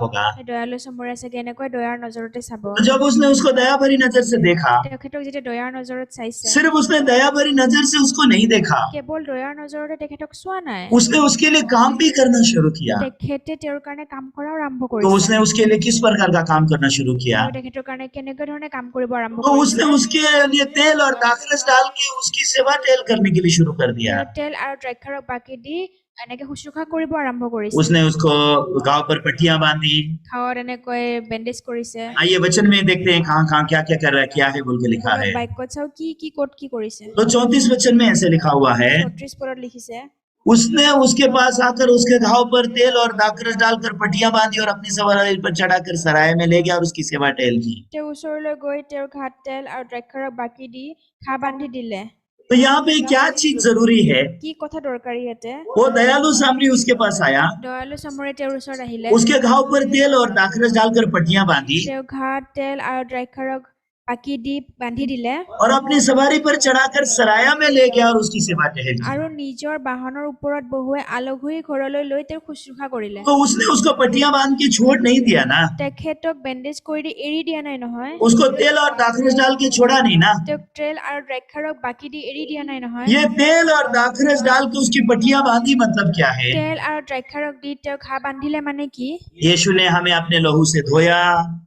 होगा। সেই দয়ালু চমৰীয়াই কেনেকৈ দয়াৰ নজৰতে চাব। तो जब उसने उसको दया भरी नजर से देखा, তেখেতক যেতিয়া দয়াৰ নজৰত চাইছে, सिर्फ उसने दया भरी नजर से उसको नहीं देखा, কেৱল দয়াৰ নজৰতে তেখেতক চোৱা নাই, उसने उसके लिए काम भी करना शुरू किया। তেখেতে তেওঁৰ কাৰণে কাম কৰাও আৰম্ভ तो কৰিছে। उसने उसके लिए किस प्रकार का काम करना शुरू किया? আৰু তেখেতৰ কাৰণে কেনেকৈ ধৰণে কাম কৰিব আৰম্ভ तो কৰিছে। उसने उसके लिए तेल और दाखरस डाल के उसकी सेवा टेल करने के लिए शुरू कर दिया। তেওঁ তেল আৰু দ্ৰাক্ষাৰস বাকি দি এনেকে শুশ্ৰূষা কৰিব আৰম্ভ কৰিছে। उसने उसको गांव पर पट्टियां बांधी। খাৱত এনেকৈ বেণ্ডেজ কৰিছে। आइए वचन में देखते हैं कहाँ कहाँ क्या क्या कर रहा है, क्या है बोल के लिखा है। বাক্যত চাও কি কি ক'ত কি কৰিছে। तो 34 वचन में ऐसे लिखा हुआ है, 34 পদত লিখিছে, उसने उसके पास आकर उसके घाव पर तेल और दाखरस डालकर पट्टियां बांधी और अपनी सवारी पर चढ़ाकर सराय में ले गया और उसकी सेवा टेल की। তেওঁ ওচৰলৈ গৈ তেওঁৰ ঘাট তেল আৰু দ্ৰাক্ষাৰস বাকি দি ঘাঁ বান্ধি দিলে। तो यहाँ पे क्या चीज जरूरी है? কি কথা দৰকাৰী ইয়াতে? वो दयालु सामरी उसके पास आया, দয়ালু চমৰীয়াই তেওঁৰ ওচৰত আহিলে, उसके घाव पर तेल और दाखरस डालकर पट्टियां बांधी তেওঁ ঘাট তেল আৰু দ্ৰাক্ষাৰস বাকি দি বান্ধি দিলে और अपनी सवारी पर चढ़ाकर सराया में ले गया और उसकी सेवा टहल की। আৰু নিজৰ বাহনৰ ওপৰত বহুৱাই আলহী ঘৰলৈ লৈ তেওঁ শুশ্ৰূষা কৰিলে। तो उसने उसको पट्टियां बांध के छोड़ नहीं दिया ना, তেখেতক বেণ্ডেজ কৰি দি এৰি দিয়া নাই নহয়, उसको तेल और दाखरस डाल के छोड़ा नहीं ना। তেওঁক তেল আৰু দ্ৰাক্ষাৰস বাকি দি এৰি দিয়া নাই নহয়। ये तेल और दाखरस डाल के उसकी पट्टियां बांधी मतलब क्या है? তেল আৰু দ্ৰাক্ষাৰস দি তেওঁ ঘাঁ বান্ধিলে মানে কি? यीशु ने हमें अपने लहू से धोया,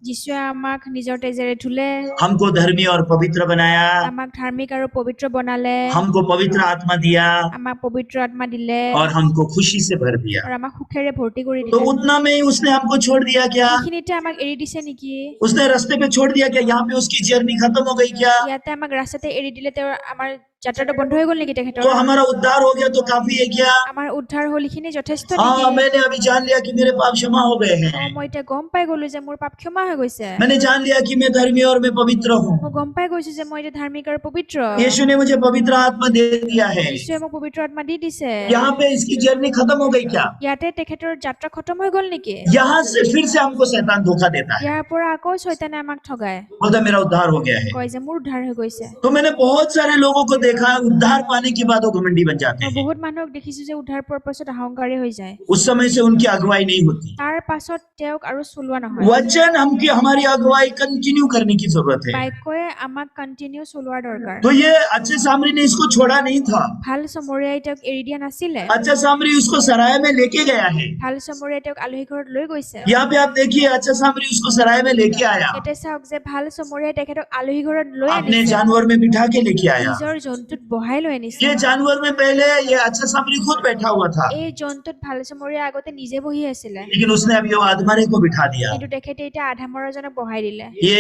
যীশুৱে আমাক নিজৰ তেজেৰে ধুলে, हमको धर्मी और पवित्र बनाया, আমাক ধাৰ্মিক আৰু পবিত্ৰ বনালে, हमको पवित्र आत्मा दिया আমাক পবিত্ৰ আত্মা দিলে और हमको खुशी से भर दिया। আৰু আমাক সুখেৰে ভৰ্তি কৰি तो দিলে। उतना में ही उसने हमको छोड़ दिया क्या? এইখিনিতে আমাক এৰি দিছে নেকি? उसने रास्ते पे छोड़ दिया क्या? यहाँ पे उसकी जर्नी खत्म हो गई क्या? ইয়াতে আমাক ৰাস্তাতে এৰি দিলে তেওঁৰ আমাৰ যাত্ৰাটো বন্ধ হৈ গ'ল নেকি তেখেতৰ? तो हमारा उद्धार हो गया तो काफी है क्या? আমাৰ উদ্ধাৰ হ'ল এইখিনি যথেষ্ট हाँ, নেকি? मैंने अभी जान लिया कि मेरे पाप क्षमा हो गए हैं। মই এতিয়া গম পাই গলো যে মোৰ পাপ ক্ষমা হৈ গৈছে। मैंने जान लिया कि मैं धर्मी और मैं पवित्र हूँ। মই গম পাই গৈছো যে মই এতিয়া ধাৰ্মিক আৰু পবিত্ৰ। यीशु ने मुझे पवित्र आत्मा दे दिया है। যীশুৱে মোক পবিত্ৰ আত্মা দি দিছে। यहाँ पे इसकी जर्नी खत्म हो गई क्या? ইয়াতে তেখেতৰ যাত্ৰা খতম হৈ গ'ল নেকি? यहाँ से फिर से हमको शैतान धोखा देता है, ইয়াৰ পৰা আকৌ শয়তানে আমাক ঠগায়, बोलता मेरा उद्धार हो गया है। কয় যে মোৰ উদ্ধাৰ হৈ গৈছে। तो मैंने बहुत सारे लोगों को देखा है, उद्धार पाने के बाद वो घमंडी बन जाते মই हैं। বহুত মানুহক দেখিছো যে উদ্ধাৰ পোৱাৰ পাছত অহংকাৰী হৈ যায়। उस समय से उनकी अगुवाई नहीं होती। তাৰ পাছত তেওঁক আৰু চলোৱা নহয়। वचन हमकी हमारी अगुवाई कंटिन्यू करने की जरूरत है। বাক্যই আমাক কন্টিনিউ চলোৱাৰ দৰকাৰ। तो ये अच्छे सामरी ने इसको छोड़ा नहीं था। ভাল চমৰীয়াই তেওঁক এৰি দিয়া নাছিলে। अच्छा सामरी उसको सराय में लेके गया है। ভাল চমৰীয়াই তেওঁক আলহী ঘৰত লৈ গৈছে। यहाँ पे आप देखिए, अच्छा सामरी उसको सराय में लेके आया, এতিয়া চাওক যে ভাল চমৰীয়াই তেখেতক আলহী ঘৰত লৈ अपने আনিছে, जानवर में बिठा के लेके आया। নিজৰ জন্তুত বহাই লৈ আনিছে। ये जानवर में पहले ये अच्छा सामरी खुद बैठा हुआ था, এই জন্তুত ভাল চমৰীয়া আগতে নিজে বহি আছিলে, लेकिन उसने अभी वो अधमरे को बिठा दिया। কিন্তু তেখেতে এতিয়া আধা মৰাজনক বহাই দিলে। ये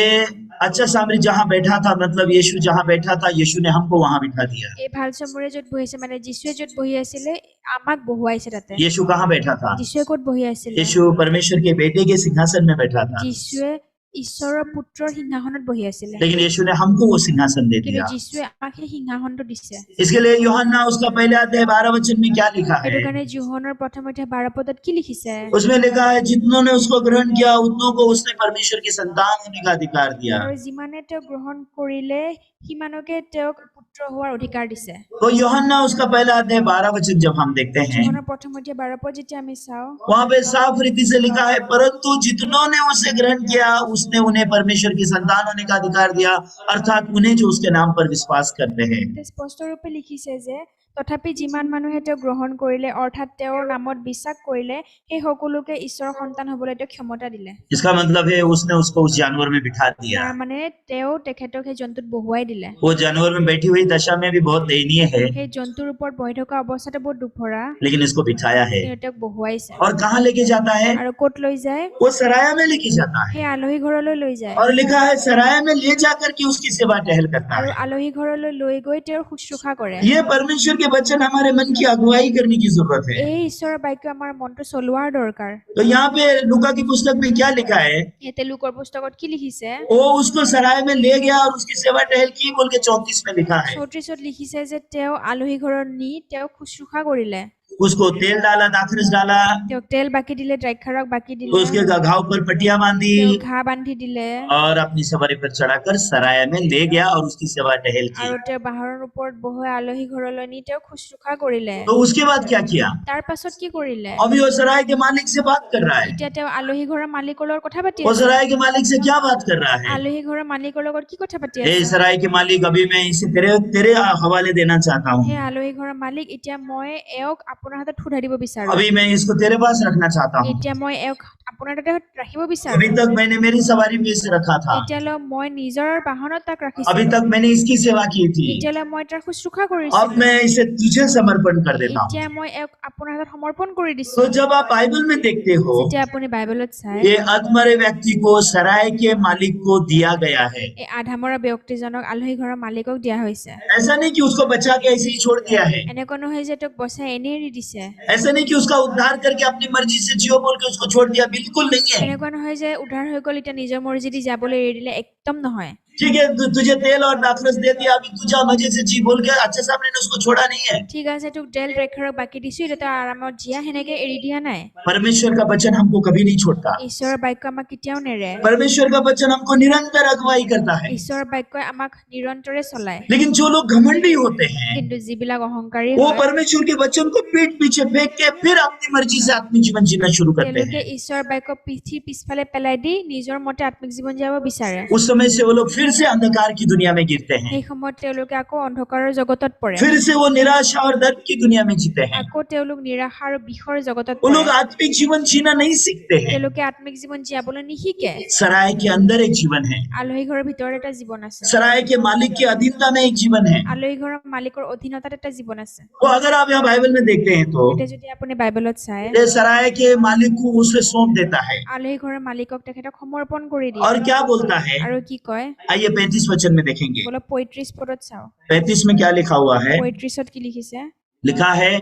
अच्छा सामरी जहाँ बैठा था, मतलब यीशु जहाँ बैठा था, यीशु ने हमको वहाँ बिठा दिया। এই ভাল চমৰীয়া য'ত বহিছে মানে যীশুৱে য'ত বহি আছিলে আমাক বহুৱাইছে তাতে। यीशु कहाँ बैठा था? যীশুৱে ক'ত বহি আছিলে? यीशु परमेश्वर के बेटे के सिंहासन में बैठा था, যীশুৱে ঈশ্বৰৰ পুত্ৰৰ সিংহাসনত বহি আছিলে, लेकिन यीशु ने हमको वो सिंहासन दे কিন্তু दिया। যীশুৱে আমাক সেই সিংহাসনটো দিছে। इसके लिए यूहन्ना उसका पहले अध्याय 12 वचन में क्या लिखा সেইটো है? কাৰণে যোহনৰ প্ৰথম অধ্যায় 12 পদত কি লিখিছে? उसमें लिखा है, जितनों ने उसको ग्रहण किया उतनों को उसने परमेश्वर की संतान होने का अधिकार दिया। আৰু যিমানে তেওঁক গ্ৰহণ কৰিলে সিমানকে তেওঁক পুত্ৰ হোৱাৰ অধিকাৰ দিছে। तो यूहन्ना उसका पहला अध्याय 12 वचन जब हम देखते हैं, যোহনৰ প্ৰথম অধ্যায় 12 পদ যেতিয়া আমি চাওঁ, वहाँ पे साफ रीति से लिखा है, परंतु जितनों ने उसे ग्रहण किया उसने उन्हें परमेश्वर की संतान होने का अधिकार दिया, अर्थात उन्हें जो उसके नाम पर विश्वास करते हैं। স্পষ্ট ৰূপে লিখিছে যে তথাপি যিমান মানুহে তেওঁক গ্ৰহণ কৰিলে অৰ্থাৎ তেওঁৰ নামত বিশ্বাস কৰিলে সেই সকলোকে ঈশ্বৰৰ সন্তান হ'বলৈ তেওঁক ক্ষমতা দিলে। इसका मतलब है उसने उसको उस जानवर में बिठा दिया। তাৰ মানে তেওঁ তেখেতক সেই জন্তুত বহুৱাই দিলে। वो जानवर में बैठी हुई दशा में भी बहुत दयनीय है, সেই জন্তুৰ ওপৰত বহি থকা অৱস্থাটো বহুত দুখভৰা, लेकिन इसको बिठाया है। কিন্তু তেওঁক বহুৱাইছে। और कहाँ लेके जाता है? আৰু ক'ত লৈ যায়? वो सराया में लेके जाता है, সেই আলহী ঘৰলৈ লৈ যায়। और लिखा है सराया में ले जाकर के उसकी सेवा टहल करता আৰু है। আলহী ঘৰলৈ লৈ গৈ তেওঁৰ শুশ্ৰূষা কৰে। ये परमेश्वर के वचन हमारे मन की अगुवाई करने की जरूरत है। এই ঈশ্বৰৰ বাক্য আমাৰ মনটো চলোৱাৰ দৰকাৰ। तो यहाँ पे लूका की पुस्तक में क्या लिखा है? ইয়াতে লোকৰ পুস্তকত কি লিখিছে? वो उसको सराय में ले गया और उसकी सेवा टहल की बोल के 34 में लिखा है। 34ত লিখিছে যে তেওঁ আলহী ঘৰত নি তেওঁক শুশ্ৰূষা কৰিলে। उसको तेल डाला, दाखरस डाला, তেওঁক তেল बाकी दिले, द्राक्षारस बाकी दिले, उसके घाव पर पट्टियां बांधी তেওঁক ঘাঁ বান্ধি দিলে और अपनी सवारी पर चढ़ाकर सराय में ले गया और उसकी सेवा टहल की। আৰু তেওঁ বাহৰৰ ওপৰত বহুৱাই আলহী ঘৰলৈ নি তেওঁক শুশ্ৰূষা কৰিলে। तो उसके बाद क्या किया? তাৰ পাছত কি কৰিলে? अभी वो सराय के मालिक से बात कर रहा है। এতিয়া তেওঁ আলহী ঘৰৰ মালিকৰ লগত কথা পাতি वो আছে। सराय के मालिक से क्या बात कर रहा है? আলহী ঘৰৰ মালিকৰ লগত কি কথা পাতি ए আছে? सराय के मालिक, अभी मैं इसे तेरे तेरे हवाले देना चाहता हूँ। সেই আলহী ঘৰৰ মালিক, এতিয়া মই এওক আপোনাৰ হাতত সুধা দিব বিচাৰো। अभी मैं इसको तेरे पास रखना चाहता हूँ। এতিয়া মই এওক আপোনাৰ তাতে ৰাখিব বিচাৰো। अभी तक मैंने मेरी सवारी में इसे रखा था। এতিয়ালৈ মই নিজৰ বাহনত তাক अभी ৰাখিছিলো। तक मैंने इसकी सेवा की थी। এতিয়ালৈ মই তাৰ শুশ্ৰূষা अब কৰিছিলো। मैं इसे तुझे समर्पण कर देता हूँ। এতিয়া মই এওক আপোনাৰ হাতত সমৰ্পণ কৰি দিছো। तो जब आप बाइबल में देखते हो, যেতিয়া আপুনি বাইবেলত চাই, ये अधमरे व्यक्ति को सराय के मालिक को दिया गया है। এই আধামৰা ব্যক্তিজনক আলহী ঘৰৰ মালিকক দিয়া হৈছে। ऐसा नहीं कि उसको बचा के ऐसे ही छोड़ दिया है। এনেকুৱা নহয় যে তেওঁক বচাই এনেই এৰি দিছে। ऐसा नहीं कि उसका उद्धार करके अपनी मर्जी से जियो बोल के उसको छोड़ दिया, बिल्कुल नहीं है। এনেকুৱা নহয় যে উদ্ধাৰ হৈ গ'ল এতিয়া নিজৰ মৰ্জি দি যাবলৈ এৰি দিলে, একদম নহয়। ठीक है, तुझे तेल और दाखरस दे दिया, अभी तू जा मजे से जी बोल के अच्छे सामने ने उसको छोड़ा नहीं है। ঠিক আছে, তোক তেল দ্ৰাক্ষাৰস বাকি দিছো, এতিয়া তই আৰামত জীয়া, সেনেকে এৰি দিয়া নাই। परमेश्वर का वचन हमको कभी नहीं छोड़ता। ঈশ্বৰৰ বাক্য আমাক কেতিয়াও নেৰে। परमेश्वर का वचन हमको निरंतर अगुवाई करता है। ঈশ্বৰৰ বাক্যই আমাক নিৰন্তৰে চলায়। लेकिन जो लोग घमंडी होते हैं, কিন্তু যিবিলাক অহংকাৰী वो হয়, परमेश्वर के वचन को पीठ पीछे फेंक के फिर अपनी मर्जी से आत्मिक जीवन जीना शुरू करते তেওঁলোকে हैं। ঈশ্বৰৰ বাক্য পিঠিৰ পিছফালে পেলাই দি নিজৰ মতে আত্মিক জীৱন জীয়াব বিচাৰে। उस समय से वो लोग फिर से अंधकार की दुनिया में गिरते हैं। সেই সময়ত তেওঁলোকে আকৌ অন্ধকাৰৰ জগতত পৰে। फिर से वो निराशा और दर्द की दुनिया में जीते हैं। আকৌ তেওঁলোক নিৰাশা আৰু বিষৰ জগতত वो পৰে। लोग आत्मिक जीवन जीना नहीं सीखते हैं। তেওঁলোকে আত্মিক জীৱন জীয়াবলৈ নিশিকে। सराय के अंदर एक जीवन है, আলহী ঘৰৰ ভিতৰত এটা জীৱন আছে। सराय के मालिक की अधीनता में एक जीवन है। আলহী ঘৰৰ মালিকৰ অধীনতাত এটা জীৱন আছে। तो अगर आप यहाँ बाइबल में देखते हैं तो এতিয়া যদি আপুনি বাইবেলত চাই, ये सराय के मालिक को उसे सौंप देता है আলহী ঘৰৰ মালিকক তেখেতক সমৰ্পণ কৰি দিয়ে। और क्या बोलता है, আৰু কি কয়, आइए 35 वचन में देखेंगे। বোলো 35 পদত চাও। 35 में क्या लिखा हुआ है? 35ত কি লিখিছে? लिखा है,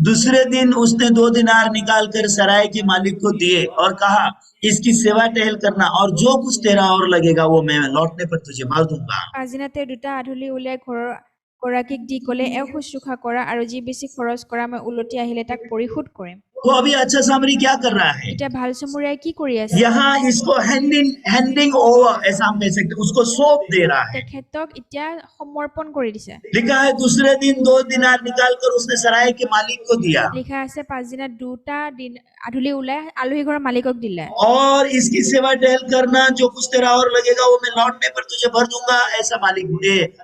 दूसरे दिन उसने 2 दिनार निकाल कर सराय के मालिक को दिए और कहा, इसकी सेवा टहल करना और जो कुछ तेरा और लगेगा वो मैं लौटने पर तुझे भर दूंगा। পাছদিনাতে দুটা আধুলি উলিয়াই ঘৰৰ গৰাকীক দি ক'লে, এওক শুশ্ৰূষা কৰা আৰু যি বেছি খৰচ কৰা মই উলটি আহিলে তাক পৰিশোধ কৰিম। तो अभी अच्छा सामरी क्या कर रहा है? এতিয়া ভাল চমুৰীয়াই কি কৰি আছে? यहाँ इसको हैंडिंग ओवर, ऐसा हम कह सकते हैं, उसको सौंप दे रहा है। তেখেতক এতিয়া সমৰ্পণ কৰি দিছে। लिखा है, दूसरे दिन 2 दिनार निकाल कर उसने सराय के मालिक को दिया লিখা আছে পাছদিনা দুটা দিন আধুলি ওলাই আলহী ঘৰৰ মালিকক দিলে। और इसकी सेवा टहल करना, जो कुछ तेरा और लगेगा वो मैं लौटने पर तुझे भर दूंगा, ऐसा मालिक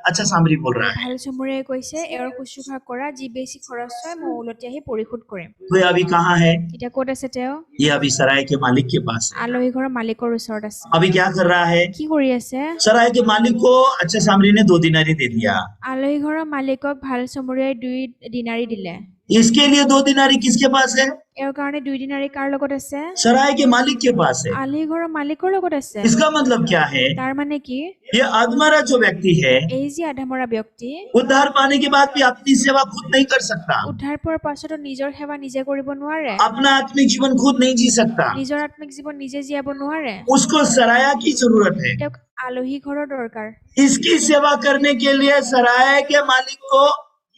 अच्छा सामरी बोल रहा है। ভাল চমুৰীয়াই কৈছে, এওঁৰ শুশ্ৰূষা কৰা, যি বেছি খৰচ হয় মই উলটি আহি পৰিশোধ কৰিম। तो ये अभी कहाँ है? এতিয়া ক'ত আছে তেওঁ? ये अभी सराय के मालिक के पास है। আলহী ঘৰৰ মালিকৰ ওচৰত আছে। अभी क्या कर रहा है? কি কৰি আছে? सराय के मालिक को अच्छा सामरी ने 2 दिनारी दे दिया। আলহী ঘৰৰ মালিকক ভাল চমুৰীয়াই 2 দিনাৰী দিলে। इसके लिए 2 दिनारी किसके पास है? এওঁৰ কাৰণে 2 দিনাৰী কাৰ লগত আছে? सराय के मालिक के पास है। আলহী ঘৰৰ মালিকৰ লগত আছে। इसका मतलब क्या है? তাৰ মানে কি? ये अधमरा जो व्यक्ति है, এই যে আধামৰা ব্যক্তি उद्धार पाने के बाद भी अपनी सेवा खुद नहीं कर सकता, উদ্ধাৰ পোৱাৰ পাছতো নিজৰ সেৱা নিজে কৰিব নোৱাৰে। अपना आत्मिक जीवन खुद नहीं जी सकता, নিজৰ আত্মিক জীৱন নিজে জীয়াব নোৱাৰে। उसको सराया की जरूरत है। তেওঁক আলহী ঘৰৰ দৰকাৰ। इसकी सेवा करने के लिए सराय के मालिक को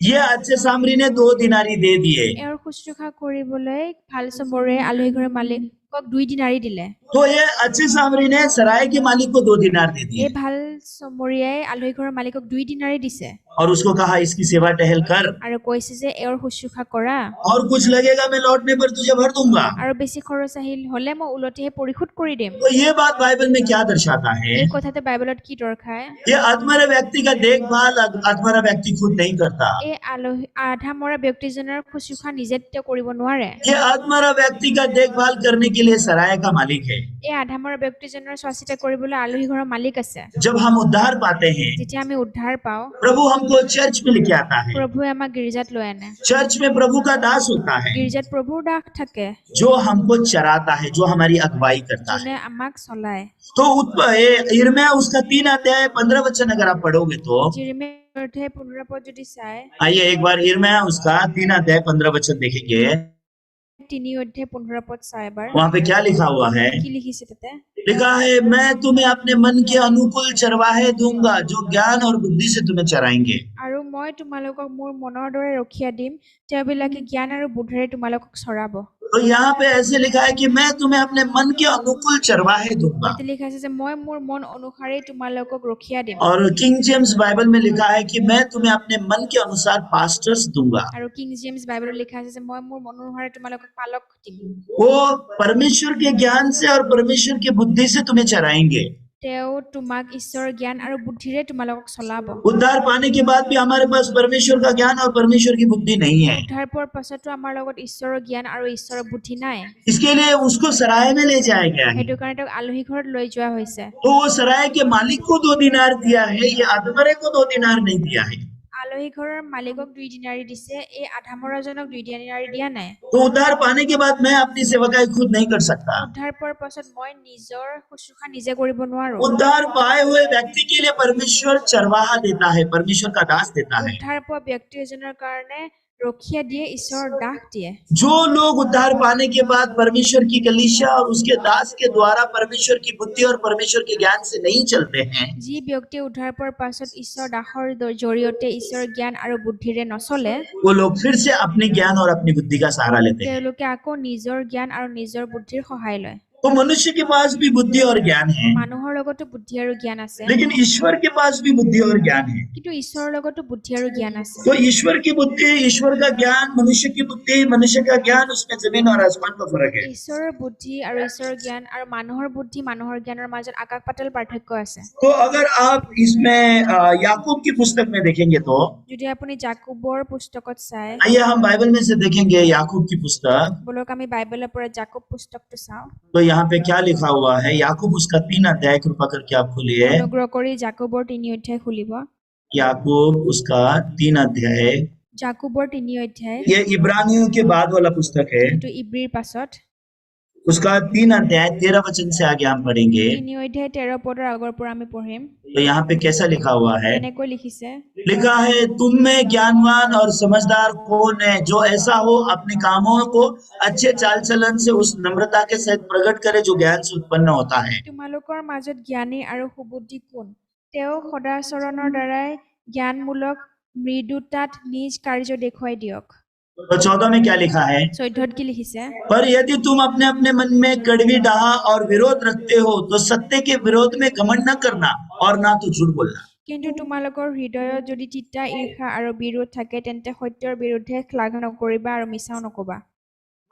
ये अच्छे सामरी ने 2 दिनारी दे दिए। এওঁৰ শুশ্ৰূষা কৰিবলৈ ভাল চমুৰীয়াই আলহী ঘৰৰ মালিকক 2 দিনাৰী দিলে। तो ये अच्छे सामरी ने सराय के मालिक को 2 दिनार दे এই दिए ভাল চমুৰীয়াই আলহী ঘৰৰ মালিকক 2 দিনাৰী দিছে और उसको कहा, इसकी सेवा टहल कर আৰু কৈছে যে এওঁৰ শুশ্ৰূষা কৰা और कुछ लगेगा मैं लौटने पर तुझे भर दूंगा। আৰু বেছি খৰচ আহিল হলে মই উলটিহে পৰিশোধ কৰি দিম। तो ये बात बाइबल में क्या दर्शाता है? এই কথাতে বাইবেলত কি দৰ্শায়? ये अधमरे व्यक्ति का देखभाल अधमरा व्यक्ति खुद नहीं करता। এই আলহী আধা মৰা ব্যক্তিজনৰ শুশ্ৰূষা নিজে তেওঁ কৰিব নোৱাৰে। ये अधमरा व्यक्ति का देखभाल करने के लिए सराय का मालिक है। এই আধা মৰা ব্যক্তিজনৰ চোৱা চিতা কৰিবলৈ আলহী ঘৰৰ মালিক আছে। जब हम उद्धार पाते हैं, যেতিয়া আমি উদ্ধাৰ পাওঁ, प्रभु हमको चर्च में लेके आता है। প্ৰভুৱে আমাক গীৰ্জাত লৈ আনে। चर्च में प्रभु का दास होता है, গীৰ্জাত প্ৰভুৰ দাস থাকে, जो हमको चराता है, जो हमारी अगुवाई करता है। যোনে আমাক চলায়। तो यिर्मयाह उसका 3 अध्याय 15 वचन अगर आप पढ़ोगे तो যিৰ্মিয়াৰ অধ্যায় 15 পদ যদি চাই, आइए एक बार यिर्मयाह उसका 3 अध्याय 15 वचन देखेंगे। 3 অধ্যায় 15 পদ চাই এবাৰ। वहाँ पे क्या लिखा हुआ है? কি লিখিছে তাতে? लिखा है, मैं तुम्हें अपने मन के अनुकूल चरवाहे दूंगा, जो ज्ञान और बुद्धि से तुम्हें चराएंगे। আৰু মই তোমালোকক মোৰ মনৰ দৰে ৰখিয়া দিম, তেওঁবিলাকে জ্ঞান আৰু বুদ্ধিৰে তোমালোকক চৰাব। तो यहाँ पे ऐसे लिखा है कि मैं तुम्हें अपने मन के अनुकूल चरवाहे दूंगा। ইয়াতে লিখা আছে যে মই মোৰ মন অনুসাৰে তোমালোকক ৰখিয়া দিম। और किंग जेम्स बाइबल में लिखा है कि मैं तुम्हें अपने मन के अनुसार पास्टर्स दूंगा। আৰু কিং জেমছ বাইবেলত লিখা আছে যে মই মোৰ মন অনুসাৰে তোমালোকক পালক দিম। वो परमेश्वर के ज्ञान से और परमेश्वर की बुद्धि से तुम्हें चराएंगे। তেওঁ তোমাক ঈশ্বৰৰ জ্ঞান আৰু বুদ্ধিৰে তোমালোকক চলাব। उद्धार पाने के बाद भी हमारे पास परमेश्वर का ज्ञान और परमेश्वर की बुद्धि नहीं है। উদ্ধাৰ পোৱাৰ পাছতো আমাৰ লগত ঈশ্বৰৰ জ্ঞান আৰু ঈশ্বৰৰ বুদ্ধি নাই। इसके लिए उसको सराय में ले जाया गया है। সেইটো কাৰণে তেওঁক আলহী ঘৰত লৈ যোৱা হৈছে। तो वो सराय के मालिक को 2 दिनार दिया है, ये अधमरे को 2 दिनार नहीं दिया है। আলহী ঘৰৰ মালিকক 2 দিনাৰি দিছে, এই আধামৰাজনক 2 দিনাৰি দিয়া নাই। तो उद्धार पाने के बाद मैं अपनी सेवकाई खुद नहीं कर सकता। উদ্ধাৰ পোৱাৰ পাছত মই নিজৰ শুশ্ৰূষা নিজে কৰিব নোৱাৰো। उद्धार पाए हुए व्यक्ति के लिए परमेश्वर चरवाहा देता है, परमेश्वर का दास देता है। উদ্ধাৰ পোৱা ব্যক্তি এজনৰ কাৰণে ৰখিয়া দিয়ে, ঈশ্বৰৰ দাস দিয়ে। जो लोग उद्धार पाने के बाद परमेश्वर की कलीसिया और उसके दास के द्वारा परमेश्वर की बुद्धि और परमेश्वर के ज्ञान से नहीं चलते हैं, যি ব্যক্তি উদ্ধাৰ পোৱাৰ পাছত ঈশ্বৰ দাসৰ জৰিয়তে ঈশ্বৰৰ জ্ঞান আৰু বুদ্ধিৰে নচলে, वो लोग फिर से अपने ज्ञान और अपनी बुद्धि का सहारा लेते हैं। তেওঁলোকে আকৌ নিজৰ জ্ঞান আৰু নিজৰ বুদ্ধিৰ সহায় লয়। तो मनुष्य के पास भी बुद्धि और ज्ञान है, মানুহৰ লগতো বুদ্ধি আৰু জ্ঞান আছে, लेकिन ईश्वर के पास भी बुद्धि और ज्ञान है। কিন্তু ঈশ্বৰৰ লগতো বুদ্ধি আৰু জ্ঞান আছে। तो ईश्वर की बुद्धि, ईश्वर का ज्ञान, मनुष्य की बुद्धि, मनुष्य का ज्ञान, उसमें जमीन और आसमान का फर्क है। ঈশ্বৰৰ বুদ্ধি আৰু ঈশ্বৰৰ জ্ঞান আৰু মানুহৰ বুদ্ধি মানুহৰ জ্ঞানৰ মাজত আকাশ পাতাল পাৰ্থক্য আছে। तो अगर आप इसमें याकूब की पुस्तक में देखेंगे तो যদি আপুনি জাকুবৰ পুস্তকত চাই, आइए हम बाइबल में से देखेंगे याकूब की पुस्तक। বলক আমি বাইবেলৰ পৰা জাকুব পুস্তকটো চাওঁ। तो यहाँ पे क्या लिखा हुआ है, याकूब उसका 3 अध्याय, कृपा करके आप खोलिए। অনুগ্ৰহ কৰি জাকুবৰ 3 অধ্যায় খুলিব। याकूब उसका 3 अध्याय, জাকুবৰ 3 অধ্যায়, ये इब्रानियों के बाद वाला पुस्तक है। এইটো ইব্ৰীৰ পাছত। उसका 3 अध्याय 13 वचन से आगे हम पढ़ेंगे। 3 অধ্যায় 13 পদৰ আগৰ পৰা আমি পঢ়িম। तो यहाँ पे कैसा लिखा हुआ है, এনেকৈ লিখিছে, लिखा है तुम में ज्ञानवान और समझदार कौन है, जो ऐसा हो अपने कामों को अच्छे चाल चलन से उस नम्रता के सहित प्रकट करे जो ज्ञान से उत्पन्न होता है। তোমালোকৰ মাজত জ্ঞানী আৰু সুবুদ্ধি কোন, তেওঁ সদাচৰণৰ দ্বাৰাই জ্ঞানমূলক মৃদুতাত নিজ কাৰ্য দেখুৱাই দিয়ক। तो 14 में क्या लिखा है, 14ত কি লিখিছে, पर यदि तुम अपने अपने मन में कड़वी डाह और विरोध रखते हो तो सत्य के विरोध में घमंड न करना और ना तो झूठ बोलना। কিন্তু তোমালোকৰ হৃদয়ত যদি তিতা ঈৰ্ষা আৰু বিৰোধ থাকে, তেন্তে সত্যৰ বিৰুদ্ধে শ্লাঘ নকৰিবা আৰু মিছাও নকবা।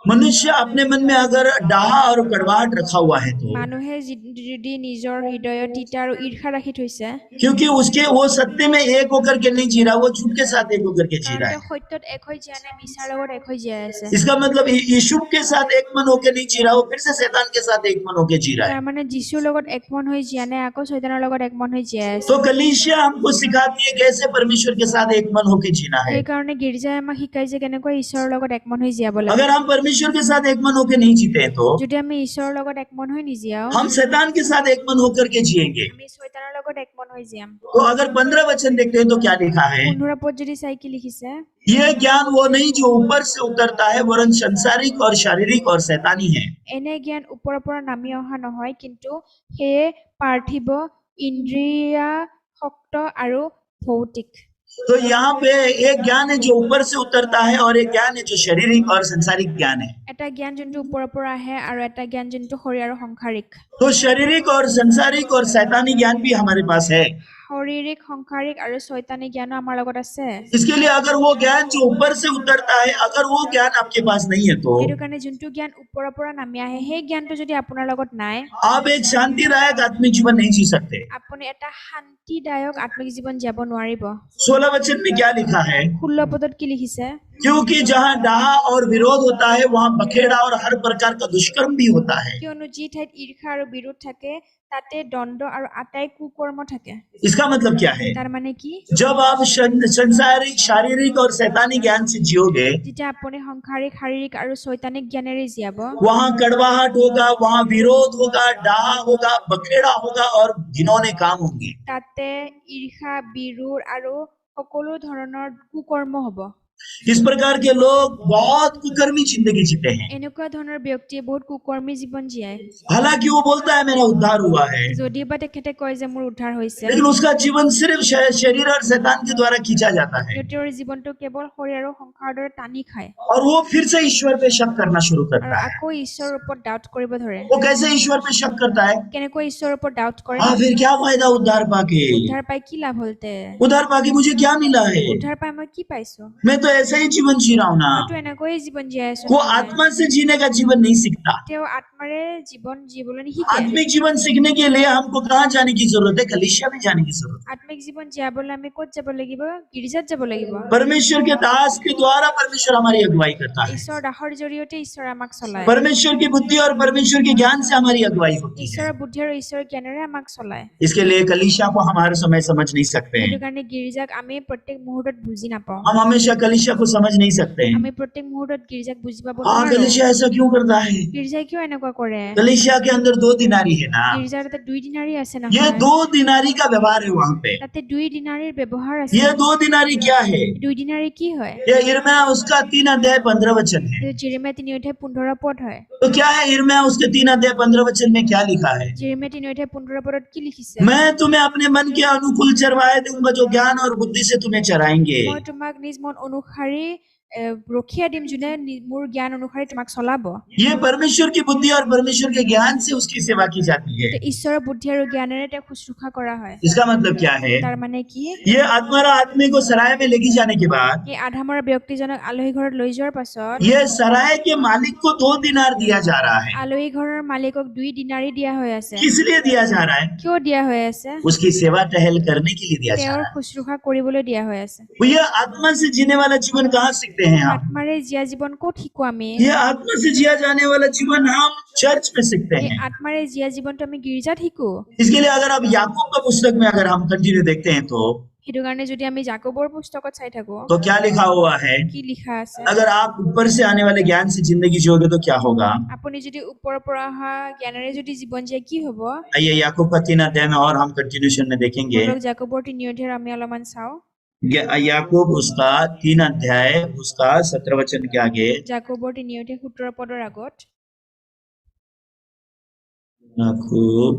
मनुष्य अपने मन में अगर डाहा और कड़वाहट रखा हुआ है तो মানুহে যদি নিজৰ হৃদয়ত তিতা আৰু ঈৰ্ষা ৰাখি থৈছে, क्योंकि उसके वो सत्य में एक होकर के नहीं जी रहा, वो झूठ के साथ एक होकर के जी কাৰণ रहा তেওঁ है। সত্যত এক হৈ জীয়া নাই, মিছাৰ লগত এক হৈ জীয়াই আছে। इसका मतलब यीशु के साथ एक मन होकर नहीं जी रहा, वो फिर से शैतान के साथ एक मन होकर जी रहा है। তাৰ মানে যীশুৰ লগত একমন হৈ জীয়া নাই, আকৌ শয়তানৰ লগত একমন হৈ জীয়াই আছে। तो कलीसिया हमको सिखाती है कैसे परमेश्वर के साथ एक मन होकर जीना है। সেইকাৰণে গীৰ্জাই আমাক শিকাই যে কেনেকৈ ঈশ্বৰৰ লগত একমন হৈ জীয়াব লাগে। अगर हम परमेश्वर के साथ एक मन होकर नहीं जीते हैं तो যদি আমি ঈশ্বৰৰ লগত একমন হৈ নিজিয়াও, हम शैतान के साथ एक मन होकर के जिएंगे। আমি শয়তানৰ লগত একমন হৈ জীয়াম। तो अगर 15 वचन देखते हैं तो क्या लिखा है, 15 পদ যদি চাই কি লিখিছে, यह ज्ञान वो नहीं जो ऊपर से उतरता है, वरन संसारिक और शारीरिक और शैतानी है। এনে জ্ঞান ওপৰৰ পৰা নামি অহা নহয়, কিন্তু সেয়ে পাৰ্থিৱ, ইন্দ্ৰিয়াসক্ত আৰু ভৌতিক। तो यहाँ पे एक ज्ञान है जो ऊपर से उतरता है और एक ज्ञान है जो शारीरिक और संसारिक ज्ञान है। এটা জ্ঞান যোনটো ওপৰৰ পৰা আহে আৰু এটা জ্ঞান যোনটো শৰীৰ আৰু সংসাৰিক। तो शारीरिक और संसारिक और शैतानी ज्ञान भी हमारे पास है। শাৰীৰিক, সংসাৰিক আৰু শয়তানী জ্ঞানো আমাৰ লগত আছে। इसके लिए अगर वो ज्ञान जो ऊपर से उतरता है, अगर वो ज्ञान आपके पास नहीं है तो সেইটো কাৰণে যোনটো জ্ঞান ওপৰৰ পৰা নামি আহে, সেই জ্ঞানটো যদি আপোনাৰ লগত নাই, आप एक शांतिदायक आत्मिक जीवन नहीं जी सकते। আপুনি এটা শান্তিদায়ক আত্মিক জীৱন জীয়াব নোৱাৰিব। 16 वचन में क्या लिखा है, 16 পদত কি লিখিছে, क्योंकि जहाँ डाहा और विरोध होता है वहाँ बखेड़ा और हर प्रकार का दुष्कर्म भी होता है। কিয়নো যি ঠাইত ঈৰ্ষা আৰু বিৰোধ থাকে, তাতে দণ্ড আৰু আটাই কুকৰ্ম থাকে। इसका मतलब क्या है, তাৰ মানে কি, जब आप संसारिक, शारीरिक और शैतानी ज्ञान से जियोगे, যেতিয়া আপুনি সংসাৰিক, শাৰীৰিক আৰু শয়তানিক জ্ঞানেৰে জীয়াব, वहाँ कड़वाहट होगा, वहाँ विरोध होगा, डाहा होगा, बखेड़ा होगा और घिनौने काम होंगे। তাতে ঈৰ্ষা, বিৰোধ আৰু সকলো ধৰণৰ কুকৰ্ম হ'ব। इस प्रकार के लोग बहुत कुकर्मी जिंदगी जीते हैं। এনেকুৱা ধৰণৰ ব্যক্তিয়ে বহুত কুকৰ্মী জীৱন জীয়ায়। हालांकि वो बोलता है मेरा उद्धार हुआ है, যদিওবা তেখেতে কয় যে মোৰ উদ্ধাৰ হৈছে, लेकिन उसका जीवन सिर्फ शरीर और शैतान के द्वारा खींचा जाता है, কিন্তু তেওঁৰ জীৱনটো কেৱল শৰীৰ আৰু সংসাৰৰ দৰে টানি খায় और वो फिर से ईश्वर पे शक करना शुरू আৰু करता है। আকৌ ঈশ্বৰৰ ওপৰত ডাউট কৰিব ধৰে। वो कैसे ईश्वर पे शक करता है? কেনেকৈ ঈশ্বৰৰ ওপৰত ডাউট কৰে? फिर क्या फायदा उद्धार पाके? উদ্ধাৰ পাই কি লাভ হলতে? उद्धार पाके मुझे क्या मिला है? উদ্ধাৰ পাই মই কি পাইছো? मैं तो ऐसा ही जीवन जी रहा हूँ ना। মইতো এনেকৈয়ে জীৱন জীয়াই আছো। वो आत्मा से जीने का जीवन नहीं सीखता। তেওঁ আত্মাৰে জীৱন জীবলৈ নিশিকে। आत्मिक जीवन सीखने के लिए हमको कहाँ जाने की जरूरत है? कलीसिया में जाने की जरूरत है। আত্মিক জীৱন জীয়াবলৈ আমি ক'ত যাব লাগিব? গীৰ্জাত যাব লাগিব। परमेश्वर के दास के द्वारा परमेश्वर हमारी अगुवाई करता है। ঈশ্বৰৰ দাসৰ জৰিয়তে ঈশ্বৰে আমাক চলায়। परमेश्वर की बुद्धि और परमेश्वर के ज्ञान से हमारी अगुवाई होती है। ঈশ্বৰৰ বুদ্ধি আৰু ঈশ্বৰৰ জ্ঞানেৰে আমাক চলায়। इसके लिए कलीसिया को हम हर समय समझ नहीं सकते সেইটো हैं। কাৰণে গীৰ্জাক আমি প্ৰত্যেক মুহূৰ্তত বুজি নাপাওঁ। हम हमेशा कलीसिया को समझ नहीं सकते हैं। আমি প্ৰত্যেক মুহূৰ্তত গীৰ্জাক বুজি পাব हाँ, নোৱাৰো। कलीसिया ऐसा क्यों करता है? গীৰ্জাই কিয় এনেকুৱা কৰে? कलीसिया के अंदर 2 दिनारी है ना। গীৰ্জাৰ তাতে 2 দিনাৰী আছে ये নহয়। 2 दिनारी का व्यवहार है वहाँ पे। তাতে 2 দিনাৰীৰ ব্যৱহাৰ আছে। ये 2 दिनारी क्या है? 2 দিনাৰী কি হয়? ये यिर्मयाह उसका 3 अध्याय 15 वचन है। এইটো জিৰমিয়া 3 অধ্যায় 15 পদ হয়। तो क्या है यिर्मयाह उसके 3 अध्याय 15 वचन में क्या लिखा है? জিৰমিয়া 3 অধ্যায় 15 পদত কি লিখিছে? मैं तुम्हें अपने मन के अनुकूल चरवाहे दूंगा जो ज्ञान और बुद्धि से तुम्हें चराएंगे। মই তোমাক নিজ মন অনুসাৰী ৰখিয়া দিম, যোনে মোৰ জ্ঞান অনুসাৰী তোমাক চলাব। ये परमेश्वर की बुद्धि और परमेश्वर के ज्ञान से उसकी सेवा की जाती है। ঈশ্বৰৰ বুদ্ধি আৰু জ্ঞানেৰে তেওঁক শুশ্ৰূষা কৰা হয়। इसका मतलब क्या है? তাৰ মানে কি? ये आत्मा आदमी को सराय में लेके जाने के बाद এই আধামৰা ব্যক্তিজনক আলহী ঘৰত লৈ যোৱাৰ পাছত ये सराय के मालिक को 2 दिनार दिया जा रहा है। আলহী ঘৰৰ মালিকক 2 দিনাৰী দিয়া হৈ আছে। किस लिए दिया जा रहा है? কিয় দিয়া হৈ আছে? उसकी सेवा टहल करने के लिए दिया जा তেওঁৰ रहा है। শুশ্ৰূষা কৰিবলৈ দিয়া হৈ আছে। वो ये आत्मा से जीने वाला जीवन कहाँ सीखते हैं हम? আত্মাৰে জীয়া জীৱন ক'ত শিকো আমি? ये आत्मा से जिया जाने वाला जीवन हम चर्च में सीखते এই हैं। আত্মাৰে জীয়া জীৱনটো আমি গীৰ্জাত শিকো। इसके लिए अगर आप याकूब का पुस्तक में अगर हम कंटिन्यू देखते हैं तो সেইটো কাৰণে যদি আমি যাকোবৰ পুস্তকত চাই থাকো, क्या लिखा हुआ है? কি লিখা আছে? अगर आप ऊपर से आने वाले ज्ञान से जिंदगी जियोगे तो क्या होगा? আপুনি যদি ওপৰৰ পৰা অহা জ্ঞানেৰে যদি জীৱন জীয়াই কি হ'ব? आइए याकूब का 3 अध्याय में और हम कंटिन्यूशन में देखेंगे। বলক যাকোবৰ 3 অধ্যায়ৰ আমি অলপমান চাওঁ। याकूब उसका 3 अध्याय उसका 17 वचन के आगे। যাকোবৰ 3 অধ্যায় 17 পদৰ আগত याकूब